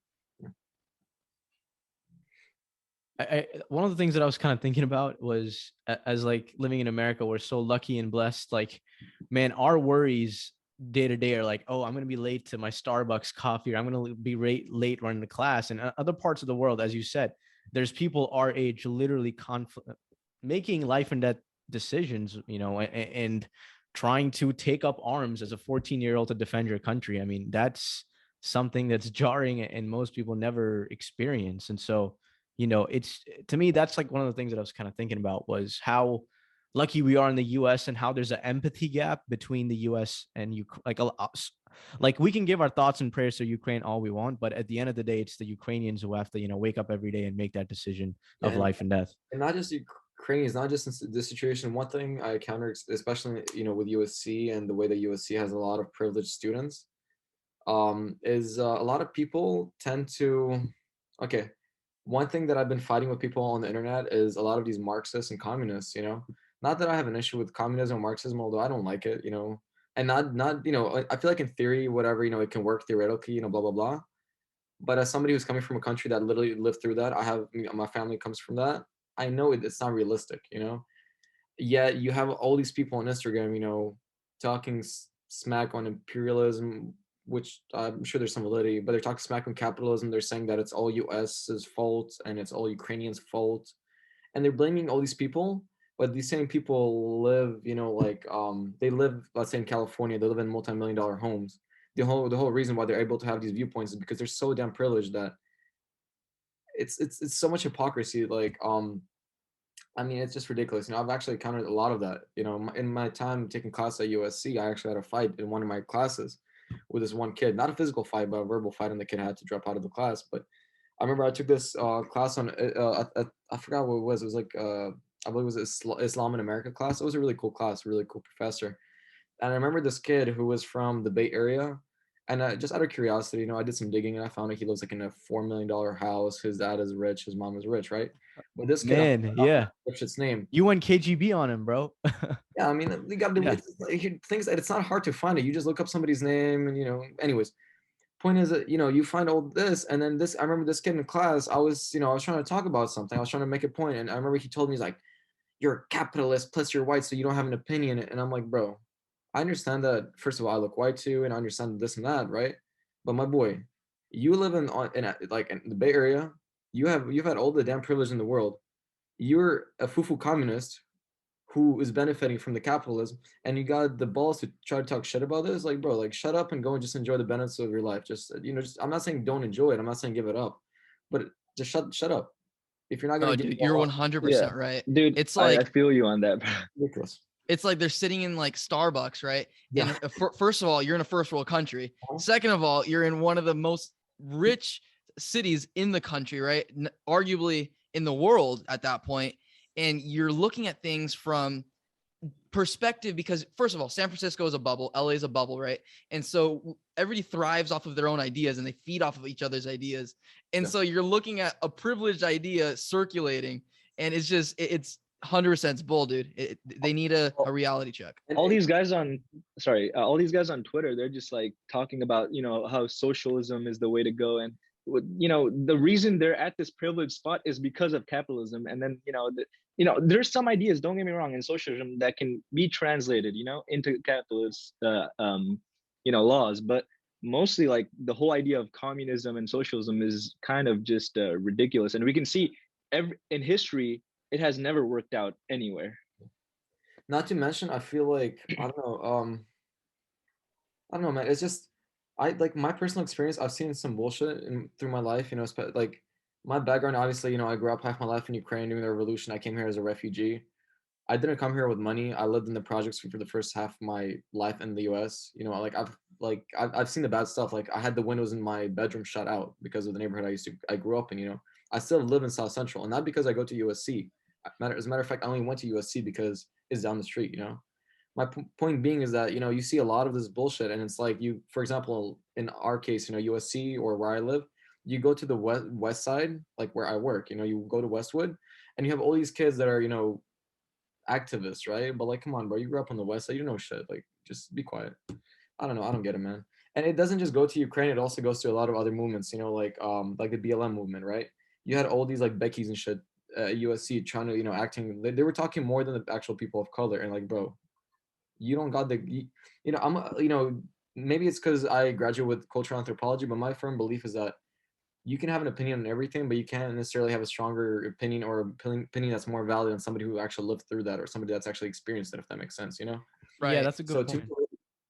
One of the things that I was kind of thinking about was, as like living in America, we're so lucky and blessed. Like, man, our worries day to day are like, oh, I'm going to be late to my Starbucks coffee, or I'm going to be late running the class. And other parts of the world, as you said, there's people our age literally making life and death decisions, you know, and trying to take up arms as a 14-year-old to defend your country. I mean, that's something that's jarring and most people never experience. And so, you know, it's, to me, that's like one of the things that I was kind of thinking about was how lucky we are in the US and how there's an empathy gap between the US and like we can give our thoughts and prayers to Ukraine all we want, but at the end of the day, it's the Ukrainians who have to, you know, wake up every day and make that decision of life and death. And not just Ukrainians, not just in this situation. One thing I encountered, especially, you know, with USC and the way that USC has a lot of privileged students, is a lot of people tend to, okay, one thing that I've been fighting with people on the internet is a lot of these Marxists and communists, you know, not that I have an issue with communism or Marxism, although I don't like it, you know, and not, you know, I feel like in theory, whatever, you know, it can work theoretically, you know, blah, blah, blah. But as somebody who's coming from a country that literally lived through that, you know, my family comes from that. I know it's not realistic, you know, yet you have all these people on Instagram, you know, talking smack on imperialism, which I'm sure there's some validity, but they're talking smack on capitalism. They're saying that it's all US's fault and it's all Ukrainians' fault. And they're blaming all these people, but these same people live, you know, like they live, let's say in California, they live in multi-million-dollar homes. The whole reason why they're able to have these viewpoints is because they're so damn privileged that it's so much hypocrisy. Like I mean, it's just ridiculous. You know, I've actually encountered a lot of that. You know, in my time taking class at USC, I actually had a fight in one of my classes with this one kid. Not a physical fight, but a verbal fight, and the kid had to drop out of the class. But I remember I took this class on, I forgot what it was. It was like, I believe it was Islam in America class. It was a really cool class, really cool professor. And I remember this kid who was from the Bay Area. And just out of curiosity, you know, I did some digging and I found out he lives like in a $4 million house. His dad is rich. His mom is rich, right? But this kid, Man, yeah, its name. you went KGB on him, bro. Yeah, I mean, you got to do things that it's not hard to find it. You just look up somebody's name, and you know. Anyways, point is that, you know, you find all this, and then this. I remember this kid in class. I was trying to talk about something. I was trying to make a point, and I remember he told me, he's like, "You're a capitalist, plus you're white, so you don't have an opinion." And I'm like, bro, I understand that. First of all, I look white too, and I understand this and that, right? But my boy, you live in the Bay Area. You've had all the damn privilege in the world. You're a fufu communist who is benefiting from the capitalism, and you got the balls to try to talk shit about this. Like, bro, like, shut up and go and just enjoy the benefits of your life. Just, you know, I'm not saying don't enjoy it. I'm not saying give it up, but just shut up. If you're not gonna No, get dude, you're 100% right. Dude, It's I like feel you on that. ridiculous. it's like they're sitting in like Starbucks, right? Yeah. And first of all, you're in a first world country. Second of all, you're in one of the most rich cities in the country, right? Arguably in the world at that point. And you're looking at things from perspective because, first of all, San Francisco is a bubble, LA is a bubble, right? And so everybody thrives off of their own ideas and they feed off of each other's ideas. And so you're looking at a privileged idea circulating, and it's 100% bull, dude. They need a reality check. All these guys on Twitter, they're just like talking about, you know, how socialism is the way to go. And the reason they're at this privileged spot is because of capitalism. And then, there's some ideas, don't get me wrong, in socialism that can be translated, into capitalist, laws, but mostly like the whole idea of communism and socialism is kind of just ridiculous. And we can see in history, it has never worked out anywhere. Not to mention, I feel like, I don't know, man. It's just, I like my personal experience. I've seen some bullshit through my life, like my background. Obviously, I grew up half my life in Ukraine during the revolution. I came here as a refugee. I didn't come here with money. I lived in the projects for the first half of my life in the U.S. I've seen the bad stuff. Like I had the windows in my bedroom shut out because of the neighborhood I grew up in. I still live in South Central, and not because I go to USC. As a matter of fact, I only went to USC because it's down the street. My point being is that you see a lot of this bullshit, and it's like for example, in our case, USC or where I live, you go to the west side, like where I work. You go to Westwood, and you have all these kids that are activists, right? But like, come on, bro, you grew up on the west side, you know shit. Like, just be quiet. I don't know, I don't get it, man. And it doesn't just go to Ukraine; it also goes to a lot of other movements. Like the BLM movement, right? You had all these like Beckys and shit at USC trying to acting. They were talking more than the actual people of color, and like, bro, you don't got maybe it's because I graduated with cultural anthropology, but my firm belief is that you can have an opinion on everything, but you can't necessarily have a stronger opinion or opinion that's more valid than somebody who actually lived through that or somebody that's actually experienced it, if that makes sense, Right. Yeah, that's a good So point.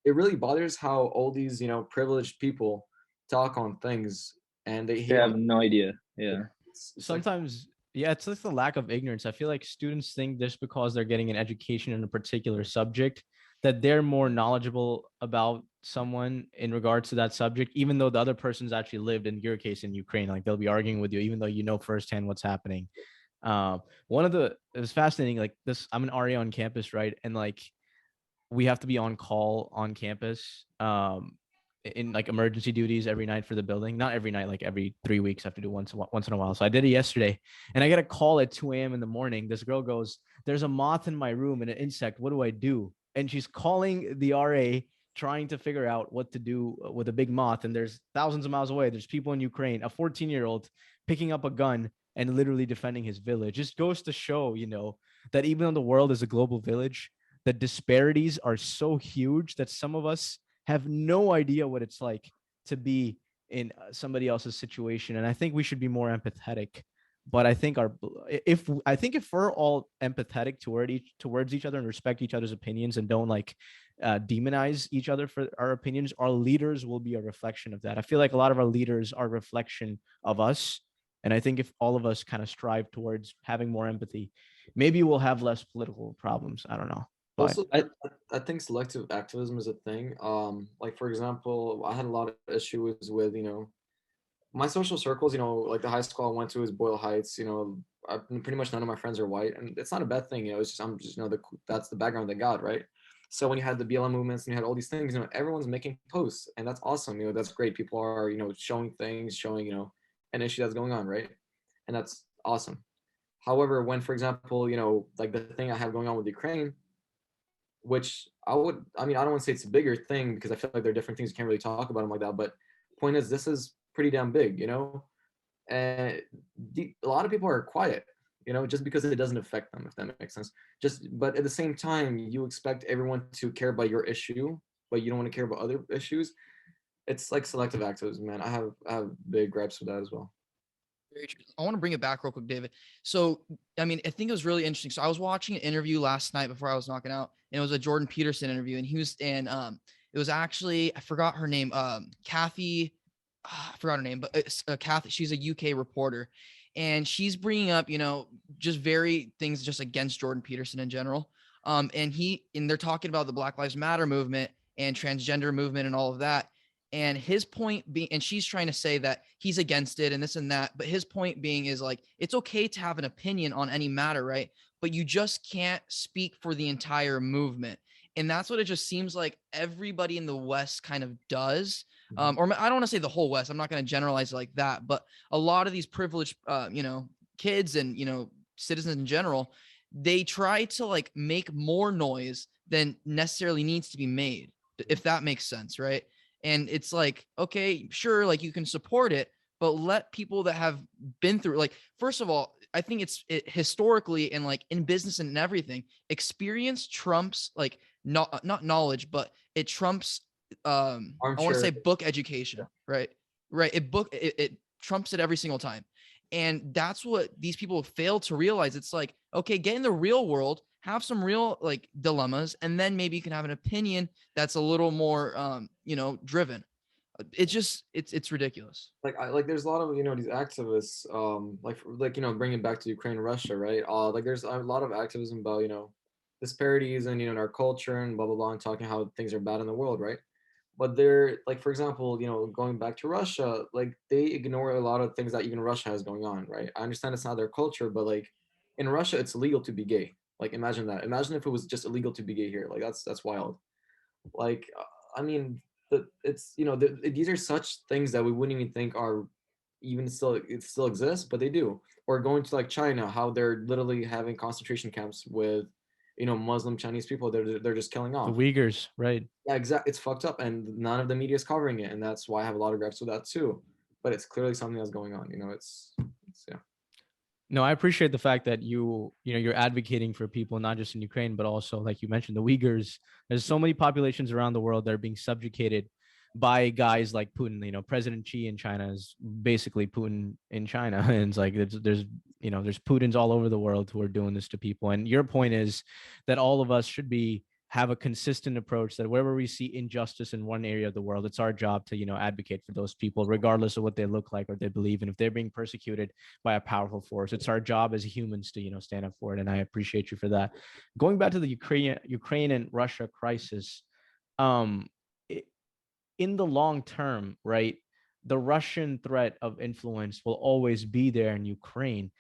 it really bothers how all these privileged people talk on things and they have no idea. Yeah. Sometimes yeah, it's just the lack of ignorance. I feel like students think just because they're getting an education in a particular subject that they're more knowledgeable about someone in regards to that subject, even though the other person's actually lived, in your case, in Ukraine. Like they'll be arguing with you, even though you know firsthand what's happening. It was fascinating. Like this, I'm an RA on campus, right? And like we have to be on call on campus. In like emergency duties every night for the building. Not every night, like every 3 weeks. I have to do once in a while. So I did it yesterday, and I get a call at 2 a.m. in the morning. This girl goes, "There's a moth in my room and an insect. What do I do?" And she's calling the RA, trying to figure out what to do with a big moth. And there's thousands of miles away, there's people in Ukraine, a 14-year-old picking up a gun and literally defending his village. Just goes to show, that even though the world is a global village, the disparities are so huge that some of us have no idea what it's like to be in somebody else's situation. And I think we should be more empathetic. But I think if we're all empathetic towards each other and respect each other's opinions and don't like demonize each other for our opinions, our leaders will be a reflection of that. I feel like a lot of our leaders are a reflection of us. And I think if all of us kind of strive towards having more empathy, maybe we'll have less political problems. I don't know. Also, I think selective activism is a thing. Like for example, I had a lot of issues with my social circles. Like the high school I went to is Boyle Heights. Pretty much none of my friends are white, and it's not a bad thing. It's just I'm just that's the background they got, right? So when you had the BLM movements and you had all these things, everyone's making posts, and that's awesome. That's great. People are showing things, showing an issue that's going on, right? And that's awesome. However, when for example, like the thing I have going on with Ukraine, which I don't want to say it's a bigger thing because I feel like there are different things you can't really talk about them like that. But point is, this is pretty damn big, and a lot of people are quiet, just because it doesn't affect them, if that makes sense. But at the same time, you expect everyone to care about your issue, but you don't want to care about other issues. It's like selective activism, man. I have big gripes with that as well. Very true. I want to bring it back real quick, David. So, I think it was really interesting. So I was watching an interview last night before I was knocking out, and it was a Jordan Peterson interview, and it was actually, I forgot her name, Kathy, I forgot her name, but it's Kathy. She's a UK reporter, and she's bringing up, just very things just against Jordan Peterson in general. And they're talking about the Black Lives Matter movement and transgender movement and all of that. And his point being, and she's trying to say that he's against it and this and that, but his point being is like, it's okay to have an opinion on any matter, right? But you just can't speak for the entire movement. And that's what it just seems like everybody in the West kind of does. Or I don't want to say the whole West. I'm not going to generalize it like that, but a lot of these privileged, kids and, citizens in general, they try to like make more noise than necessarily needs to be made, if that makes sense, right? And it's like, okay, sure, like you can support it, but let people that have been through, like, first of all, I think historically and like in business and everything, experience trumps like not knowledge, but it trumps I want to Armchair. say book education, right? Right. It trumps it every single time. And that's what these people fail to realize. It's like, okay, get in the real world, have some real like dilemmas, and then maybe you can have an opinion that's a little more driven. It's ridiculous. Like there's a lot of these activists bringing it back to Ukraine, Russia, right? Like there's a lot of activism about disparities and in our culture and blah blah blah, and talking how things are bad in the world, right? But they're like, for example, going back to Russia, like they ignore a lot of things that even Russia has going on, right? I understand it's not their culture, but like in Russia it's illegal to be gay. Like imagine that. Imagine if it was just illegal to be gay here. Like that's wild. Like I mean, it's these are such things that we wouldn't even think are even still it still exists, but they do. Or going to like China, how they're literally having concentration camps with Muslim Chinese people. They're just killing The off. Uyghurs, right? Yeah, exactly. It's fucked up, and none of the media is covering it, and that's why I have a lot of gripes with that too. But it's clearly something that's going on. It's yeah. No, I appreciate the fact that you're advocating for people not just in Ukraine, but also, like you mentioned, the Uyghurs. There's so many populations around the world that are being subjugated by guys like Putin. President Xi in China is basically Putin in China, and it's like there's Putins all over the world who are doing this to people. And your point is that all of us should have a consistent approach, that wherever we see injustice in one area of the world, it's our job to advocate for those people, regardless of what they look like or they believe in. If they're being persecuted by a powerful force, it's our job as humans to stand up for it. And I appreciate you for that. Going back to the Ukraine and Russia crisis, in the long term, right, the Russian threat of influence will always be there in Ukraine.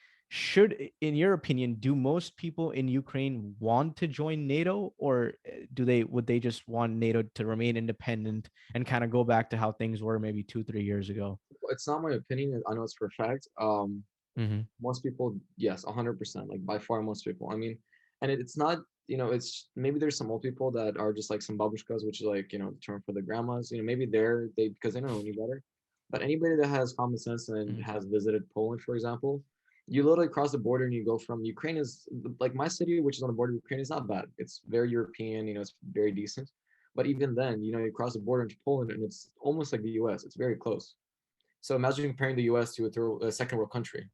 In your opinion, do most people in Ukraine want to join NATO, or would they just want NATO to remain independent and kind of go back to how things were maybe 2-3 years ago? It's not my opinion. I know it's for a fact. Most people, yes, 100%. Like by far, most people. I mean, and it's not. It's maybe there's some old people that are just like some babushkas, which is like the term for the grandmas. Maybe they because they don't know any better. But anybody that has common sense and has visited Poland, for example, you literally cross the border and you go from Ukraine is like my city, which is on the border of Ukraine, is not bad. It's very European, it's very decent. But even then, you cross the border into Poland and it's almost like the US. It's very close. So imagine comparing the US to a second world country.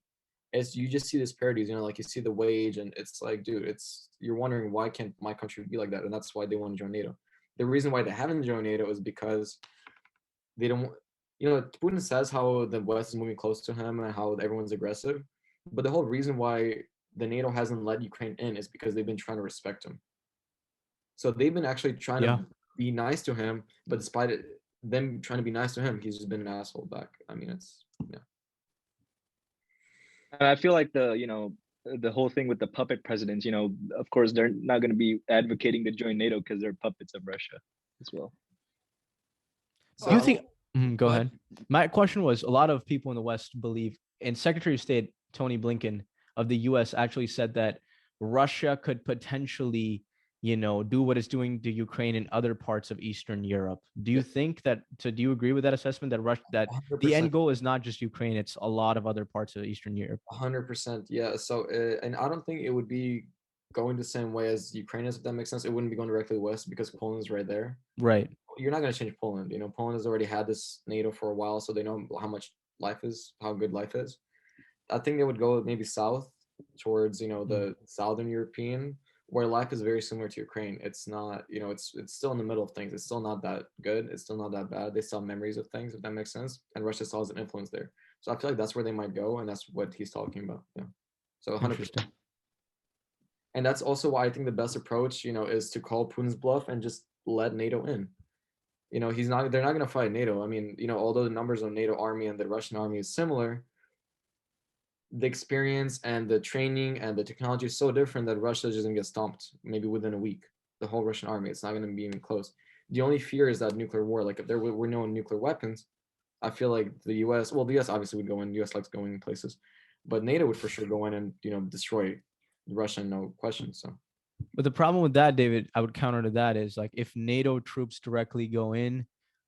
You just see disparities, like you see the wage and it's like, dude, you're wondering why can't my country be like that? And that's why they want to join NATO. The reason why they haven't joined NATO is because they don't, Putin says how the West is moving close to him and how everyone's aggressive. But the whole reason why the NATO hasn't let Ukraine in is because they've been trying to respect him. So they've been actually trying to be nice to him, but despite them trying to be nice to him, he's just been an asshole back. I mean, yeah. And I feel like the whole thing with the puppet presidents, of course, they're not going to be advocating to join NATO because they're puppets of Russia as well. So do you think? Go ahead. My question was: a lot of people in the West believe, and Secretary of State Tony Blinken of the U.S. actually said that Russia could potentially, do what it's doing to Ukraine and other parts of Eastern Europe. Do you think that? So, do you agree with that assessment that 100%. the end goal is not just Ukraine; it's a lot of other parts of Eastern Europe? 100%, yeah. So, and I don't think it would be going the same way as Ukraine is, if that makes sense. It wouldn't be going directly west because Poland's right there. Right. You're not going to change Poland. Poland has already had this NATO for a while, so they know how good life is. I think they would go maybe south towards, the Southern European, where life is very similar to Ukraine. It's not, it's still in the middle of things. It's still not that good. It's still not that bad. They still have memories of things, if that makes sense. And Russia still has an influence there. So I feel like that's where they might go, and that's what he's talking about. Yeah. So 100%. And that's also why I think the best approach, is to call Putin's bluff and just let NATO in. They're not going to fight NATO. I mean, although the numbers of NATO army and the Russian army is similar, the experience and the training and the technology is so different that Russia is just going to get stomped maybe within a week. The whole Russian army, it's not going to be even close. The only fear is that nuclear war. Like if there were no nuclear weapons, I feel like the U.S. Well, the U.S. obviously would go in. The U.S. likes going in places, but NATO would for sure go in and destroy Russia, no question. So. But the problem with that, David, I would counter to that is like if NATO troops directly go in,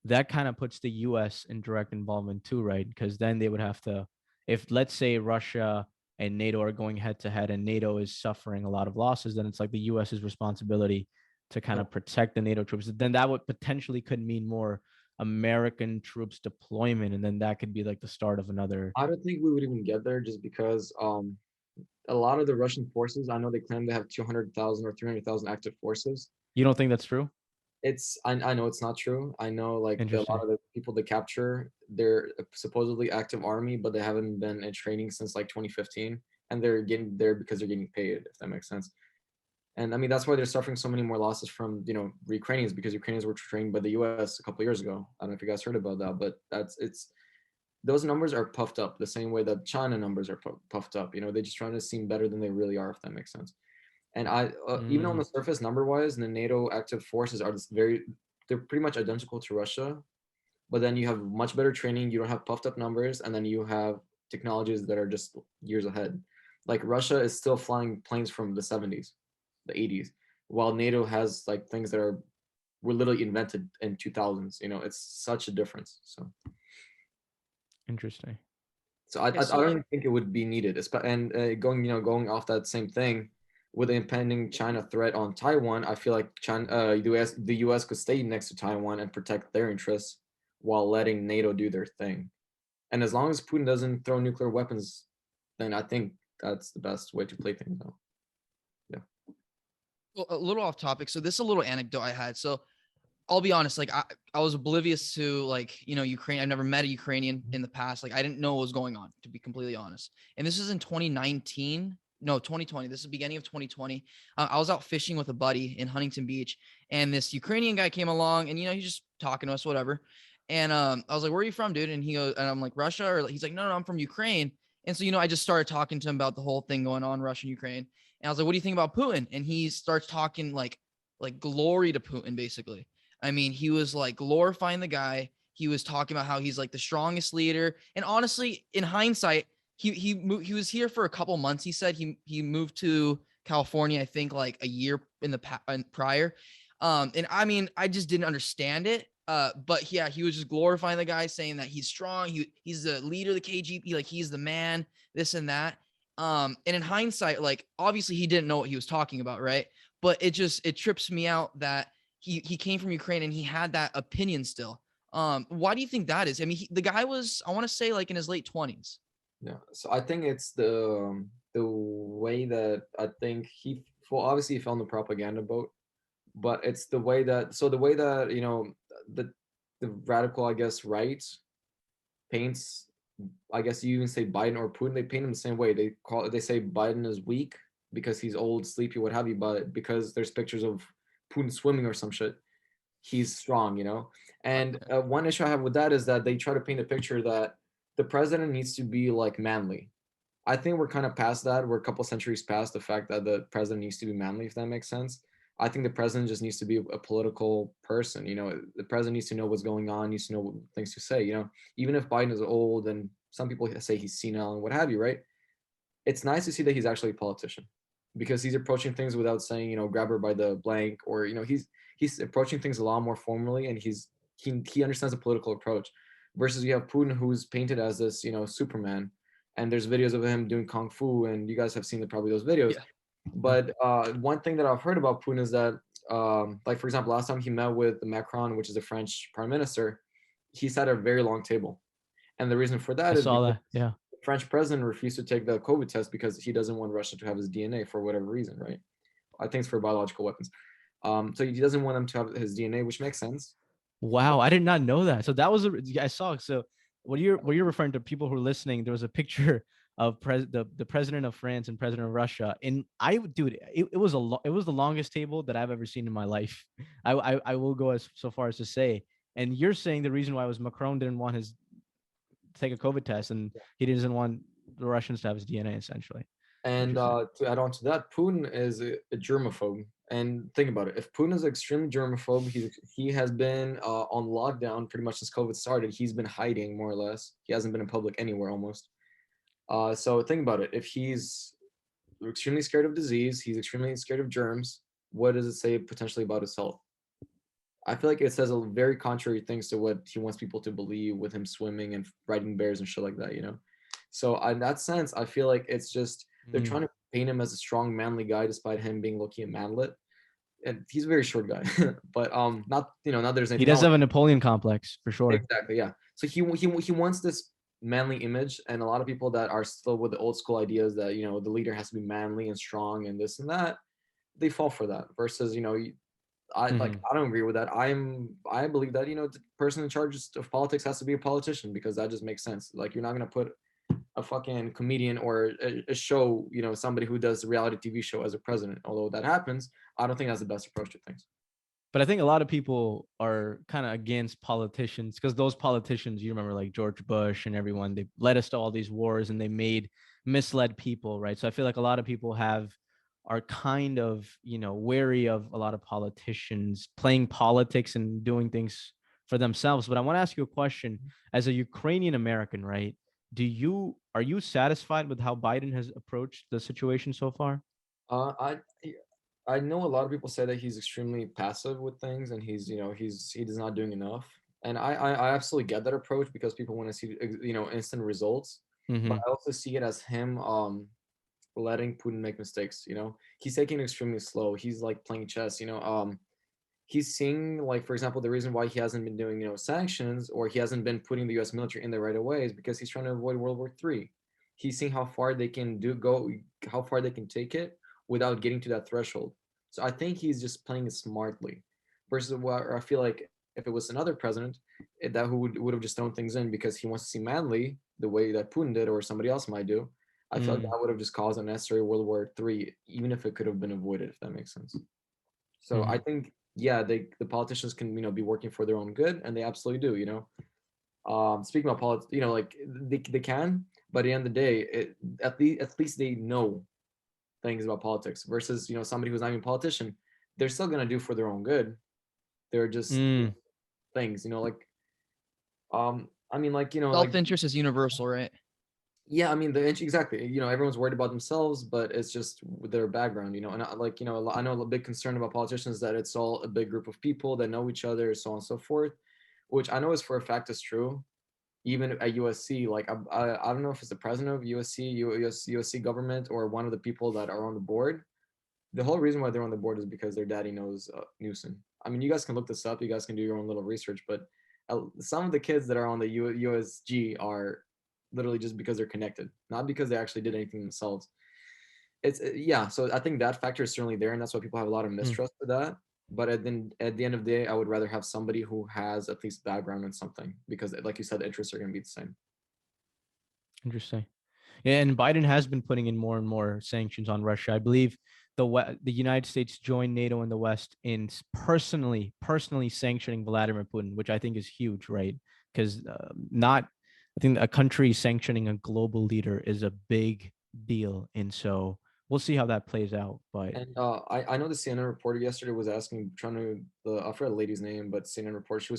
that kind of puts the US in direct involvement too, right? Because then they would have to, if let's say Russia and NATO are going head to head and NATO is suffering a lot of losses, then it's like the US's responsibility to kind of protect the NATO troops. Then that would potentially could mean more American troops deployment. And then that could be like the start of another. I don't think we would even get there just because a lot of the Russian forces, I know they claim they have 200,000 or 300,000 active forces. You don't think that's true? I know it's not true. I know like a lot Interesting. of the people they capture, they're a supposedly active army, but they haven't been in training since like 2015, and they're getting there because they're getting paid, if that makes sense. And I mean that's why they're suffering so many more losses from Ukrainians, because Ukrainians were trained by the U.S. a couple of years ago. I don't know if you guys heard about that, but it's those numbers are puffed up the same way that China numbers are puffed up. They're just trying to seem better than they really are, if that makes sense. And even on the surface, number-wise, the NATO active forces are they're pretty much identical to Russia, but then you have much better training, you don't have puffed up numbers, and then you have technologies that are just years ahead. Like Russia is still flying planes from the 70s, the 80s, while NATO has like things that were literally invented in 2000s. It's such a difference. Interesting. So I don't even think it would be needed. And going off that same thing, with the impending China threat on Taiwan, I feel like the U.S. could stay next to Taiwan and protect their interests while letting NATO do their thing. And as long as Putin doesn't throw nuclear weapons, then I think that's the best way to play things out. Yeah. Well, a little off topic. So this is a little anecdote I had. So I'll be honest, like I was oblivious to like, Ukraine. I've never met a Ukrainian in the past. Like I didn't know what was going on, to be completely honest. And this is in 2019. No, 2020. This is the beginning of 2020. I was out fishing with a buddy in Huntington Beach, and this Ukrainian guy came along, and he's just talking to us, whatever. And I was like, "Where are you from, dude?" And he goes, and I'm like, "Russia," or he's like, "No, I'm from Ukraine." And so I just started talking to him about the whole thing going on, Russia and Ukraine. And I was like, "What do you think about Putin?" And he starts talking like glory to Putin, basically. I mean, he was like glorifying the guy. He was talking about how he's like the strongest leader. And honestly, in hindsight, he was here for a couple months. He said he moved to California, I think like a year prior. And I mean, I just didn't understand it. But yeah, he was just glorifying the guy, saying that he's strong. He's the leader of the KGB, like he's the man, this and that. And in hindsight, like obviously he didn't know what he was talking about, right? But it trips me out that he came from Ukraine and he had that opinion still. Why do you think that is? I mean, the guy was, I want to say, like in his late 20s. Yeah. So I think it's the way that I think obviously he fell in the propaganda boat, but it's the way that the radical, I guess, right paints, I guess you even say Biden or Putin, they paint him the same way. They say Biden is weak because he's old, sleepy, what have you, but because there's pictures of Putin swimming or some shit, he's strong. And one issue I have with that is that they try to paint a picture that the president needs to be like manly. I think we're kind of past that. We're a couple centuries past the fact that the president needs to be manly, if that makes sense. I think the president just needs to be a political person. The president needs to know what's going on, needs to know what things to say. Even if Biden is old and some people say he's senile and what have you, right? It's nice to see that he's actually a politician, because he's approaching things without saying, grab her by the blank, or he's approaching things a lot more formally, and he understands the political approach. Versus you have Putin, who's painted as this, Superman, and there's videos of him doing kung fu, and you guys have seen probably those videos. Yeah. But one thing that I've heard about Putin is that, like for example, last time he met with Macron, which is the French prime minister, he sat at a very long table, and the reason for that is the French president refused to take the COVID test because he doesn't want Russia to have his DNA for whatever reason, right? I think it's for biological weapons. So he doesn't want them to have his DNA, which makes sense. Wow, I did not know that. So that was I saw. So what you're referring to, people who are listening, there was a picture of the president of France and president of Russia, and it was the longest table that I've ever seen in my life. I will go so far as to say, and you're saying the reason why was Macron didn't want his take a COVID test, and he doesn't want the Russians to have his DNA, essentially. And to add on to that, Putin is a germaphobe. And think about it. If Putin is extremely germaphobe, he has been on lockdown pretty much since COVID started. He's been hiding more or less. He hasn't been in public anywhere almost. So think about it. If he's extremely scared of disease, he's extremely scared of germs, what does it say potentially about his health? I feel like it says a very contrary things to what he wants people to believe with him swimming and riding bears and shit like that, you know? So in that sense, I feel like it's just they're Mm. trying to paint him as a strong, manly guy despite him being low-key a manlet. And he's a very short guy, but not not there's He anything does wrong. have a Napoleon complex for sure. Exactly, yeah. So he wants this manly image, and a lot of people that are still with the old school ideas that the leader has to be manly and strong and this and that, they fall for that. Versus Mhm. I don't agree with that. I believe that the person in charge of politics has to be a politician because that just makes sense. Like you're not gonna put a fucking comedian or a show, somebody who does a reality TV show as a president. Although that happens, I don't think that's the best approach to things. But I think a lot of people are kind of against politicians because those politicians, you remember like George Bush and everyone, they led us to all these wars and they made misled people, right? So I feel like a lot of people are kind of, wary of a lot of politicians playing politics and doing things for themselves. But I want to ask you a question as a Ukrainian American, right? Are you satisfied with how Biden has approached the situation so far? Uh, I I know a lot of people say that he's extremely passive with things, and he's not doing enough. And I absolutely get that approach because people want to see instant results. But Mm-hmm. I also see it as him letting Putin make mistakes. He's taking it extremely slow. He's like playing chess. He's seeing, like, for example, the reason why he hasn't been doing sanctions, or he hasn't been putting the U.S. military in there right away, is because he's trying to avoid World War III. He's seeing how far they can how far they can take it without getting to that threshold. So I think he's just playing it smartly, versus where I feel like if it was another president, that who would have just thrown things in because he wants to see manly the way that Putin did or somebody else might do. I feel like Mm-hmm. that would have just caused unnecessary World War III, even if it could have been avoided, if that makes sense. So I think, yeah, the politicians can be working for their own good, and they absolutely do. Speaking about politics, like they can, but at the end of the day, at least they know things about politics. Versus somebody who's not even a politician, they're still gonna do for their own good. They're just Mm-hmm. things, like I mean, like Self-interest is universal, right? yeah, I mean exactly. Everyone's worried about themselves, but it's just their background. And I know a big concern about politicians that it's all a big group of people that know each other, so on and so forth, which I know is for a fact is true. Even at USC, like I don't know if it's the president of USC government or one of the people that are on the board. The whole reason why they're on the board is because their daddy knows Newsom. I mean, you guys can look this up. You guys can do your own little research, but some of the kids that are on the USG are literally just because they're connected, not because they actually did anything themselves. It's yeah. So I think that factor is certainly there, and that's why people have a lot of mistrust for that. But at the end of the day, I would rather have somebody who has at least background in something because, like you said, the interests are going to be the same. Interesting. Yeah, and Biden has been putting in more and more sanctions on Russia. I believe the United States joined NATO in the West in personally sanctioning Vladimir Putin, which I think is huge, right? Because not I think a country sanctioning a global leader is a big deal, and so we'll see how that plays out. But And I know the CNN reporter yesterday was asking, trying to I forgot the lady's name, but CNN reporter, she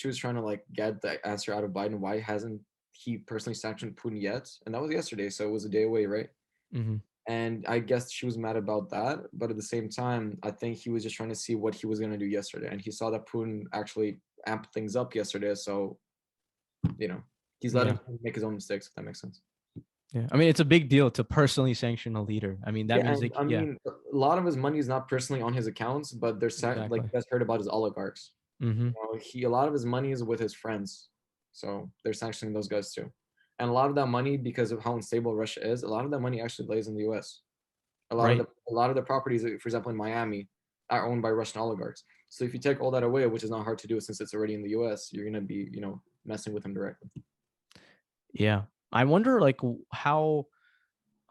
was trying to like get the answer out of Biden. Why hasn't he personally sanctioned Putin yet? And that was yesterday, so it was a day away, right? mhm. And I guess she was mad about that, but at the same time, I think he was just trying to see what he was gonna do yesterday, and he saw that Putin actually amped things up yesterday, so you know he's letting Yeah, him make his own mistakes, if that makes sense. yeah. I mean, it's a big deal to personally sanction a leader. I mean, that Yeah, means and I yeah, mean, a lot of his money is not personally on his accounts, but there's like exactly. you guys heard about his oligarchs. Hmm. He a lot of his money is with his friends, so they're sanctioning those guys too. And a lot of that money, because of how unstable Russia is, a lot of that money actually lays in the U.S. Right. A lot of the properties, for example, in Miami, are owned by Russian oligarchs. So if you take all that away, which is not hard to do since it's already in the U.S., you're gonna be messing with them directly. Yeah. I wonder like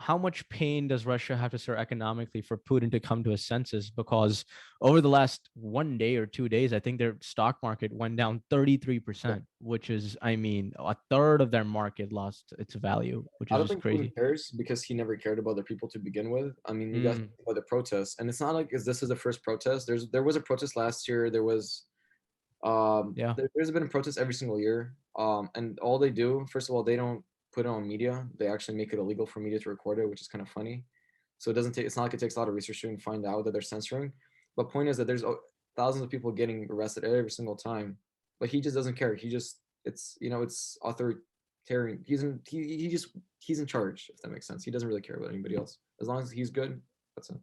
how much pain does Russia have to suffer economically for Putin to come to his senses? Because over the last 1 day or 2 days, I think their stock market went down 33%, which is, I mean, a third of their market lost its value, which I is don't just think Putin crazy. cares because he never cared about the people to begin with. I mean, you guys Mm, think about the protests, and it's not like this is the first protest. There was a protest last year. yeah. There's been a protest every single year. And all they do, first of all, they don't put it on media. They actually make it illegal for media to record it, which is kind of funny. So it doesn't take. It's not like it takes a lot of research to find out that they're censoring. But point is that thousands of people getting arrested every single time, but he just doesn't care. It's it's authoritarian. He's in charge, if that makes sense. He doesn't really care about anybody else. As long as he's good, that's it.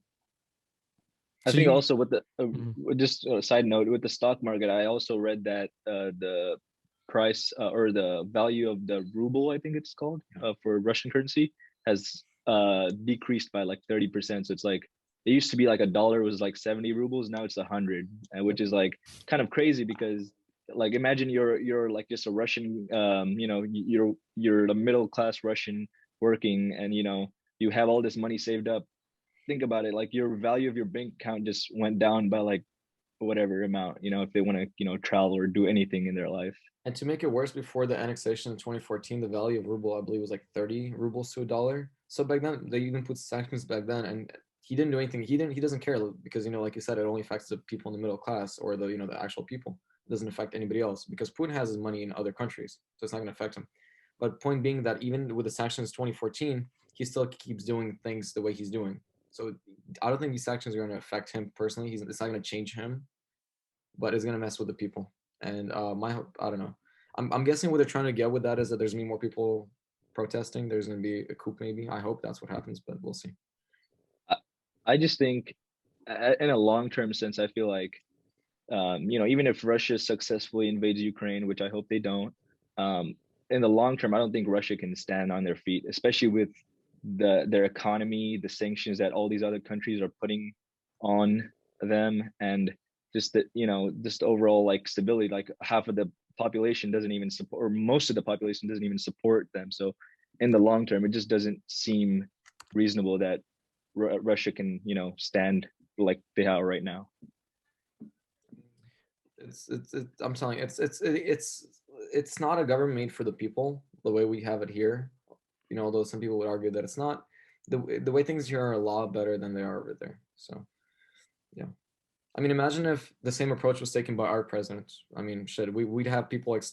I So think you, also with the Mhm. just a side note with the stock market, I also read that the price or the value of the ruble, I think it's called, for Russian currency has decreased by like 30%. So it's like it used to be like $1 was like 70 rubles, now it's 100, which is like kind of crazy because like imagine you're like just a Russian, you're a middle class Russian working, and you have all this money saved up. Think about it, like your value of your bank account just went down by like whatever amount, if they want to travel or do anything in their life. And to make it worse, before the annexation in 2014, the value of ruble, I believe, was like 30 rubles to a dollar. So back then, they even put sanctions back then, and he didn't do anything. He doesn't care because like you said, it only affects the people in the middle class or the actual people. It doesn't affect anybody else because Putin has his money in other countries, so it's not going to affect him. But point being that even with the sanctions 2014, he still keeps doing things the way he's doing. So I don't think these sanctions are going to affect him personally. It's not going to change him, but it's going to mess with the people. And I don't know. I'm guessing what they're trying to get with that is that there's going to be more people protesting. There's going to be a coup, maybe. I hope that's what happens, but we'll see. I just think in a long-term sense, I feel like even if Russia successfully invades Ukraine, which I hope they don't, in the long term, I don't think Russia can stand on their feet, especially with their economy, the sanctions that all these other countries are putting on them, and just just overall like stability. Like half of the population doesn't even support, or most of the population doesn't even support them. So in the long term, it just doesn't seem reasonable that Russia can stand like they are right now. I'm telling you, it's not a government made for the people the way we have it here. Although some people would argue that it's not. The way things here are a lot better than they are over there. So yeah. I mean, imagine if the same approach was taken by our president. I mean, shit, we'd have people like,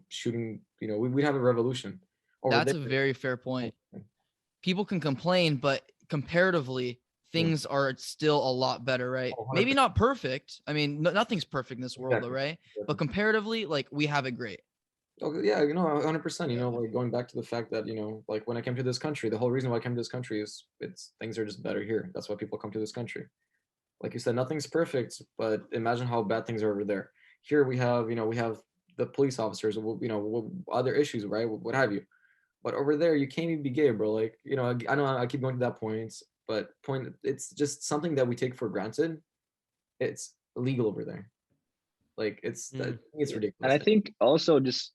shooting. We'd have a revolution over That's there. a very fair point. People can complain, but comparatively, things are still a lot better, right? Oh, Maybe 100%. not perfect. I mean, nothing's perfect in this world, though, Exactly. right? But comparatively, like we have it great. Okay, yeah, 100%. Like going back to the fact that like when I came to this country, the whole reason why I came to this country is things are just better here. That's why people come to this country. Like you said, nothing's perfect, but imagine how bad things are over there. Here we have the police officers, other issues, right? What have you. But over there, you can't even be gay, bro. Like, I know I keep going to that point, but it's just something that we take for granted. It's illegal over there. Like, it's And ridiculous. I think also just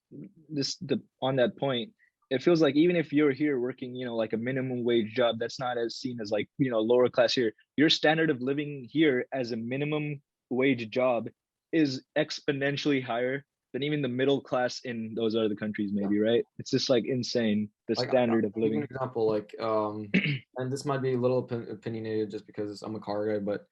on that point, it feels like even if you're here working, like a minimum wage job, that's not as seen as like, lower class here. Your standard of living here as a minimum wage job is exponentially higher than even the middle class in those other countries, maybe, right? It's just like insane, the Like, standard of I'll give you an living. example, like, and this might be a little opinionated just because I'm a car guy, but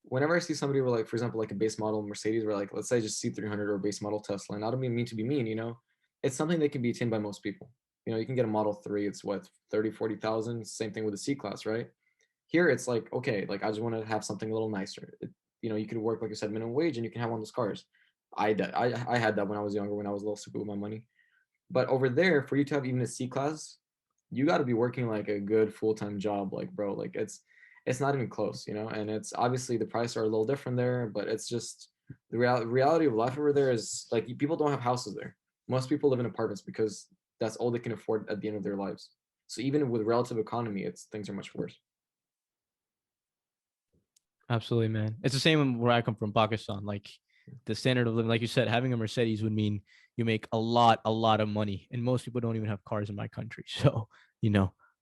whenever I see somebody with, like, for example, like a base model Mercedes, or like, let's say just C300 or a base model Tesla, and I don't mean to be mean, it's something that can be attained by most people. You can get a Model 3, it's what, 30, 40,000, same thing with the C-Class, right? Here, it's like, okay, like, I just want to have something a little nicer. You can work, like you said, minimum wage, and you can have one of those cars. I had that when I was younger, when I was a little stupid with my money. But over there, for you to have even a C-Class, you got to be working like a good full-time job, like, bro, like it's not even close, and it's obviously the prices are a little different there, but it's just the reality of life over there is like people don't have houses there. Most people live in apartments because that's all they can afford at the end of their lives. So even with relative economy, things are much worse. Absolutely, man. It's the same where I come from, Pakistan. Like the standard of living, like you said, having a Mercedes would mean you make a lot of money, and most people don't even have cars in my country. So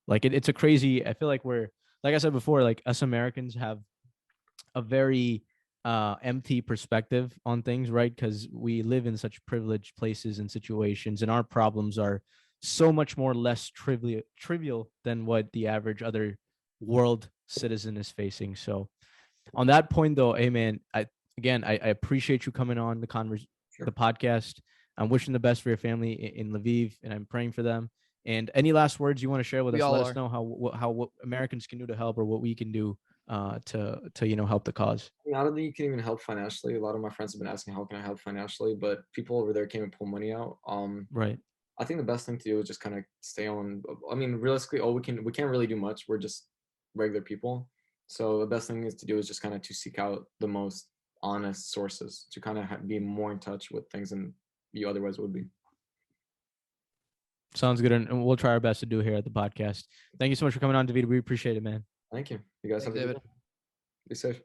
like it's a crazy. I feel like like I said before, like us Americans have a very empty perspective on things, right? Because we live in such privileged places and situations, and our problems are so much more less trivial than what the average other world citizen is facing. So on that point, though, hey man, I appreciate you coming on Sure. the podcast. I'm wishing the best for your family in Lviv, and I'm praying for them. And any last words you want to share with We us? all Let us are. know how what Americans can do to help, or what we can do to help the cause. I mean, I don't think you can even help financially. A lot of my friends have been asking, how can I help financially? But people over there can't even pull money out. Right. I think the best thing to do is just kind of stay on. I mean, realistically, we can't really do much. We're just regular people. So the best thing is to do is just kind of to seek out the most honest sources to kind of be more in touch with things than you otherwise would be. Sounds good, and we'll try our best to do it here at the podcast. Thank you so much for coming on, Davyd. We appreciate it, man. Thank you. You guys Thanks, have a good David. day. Be safe.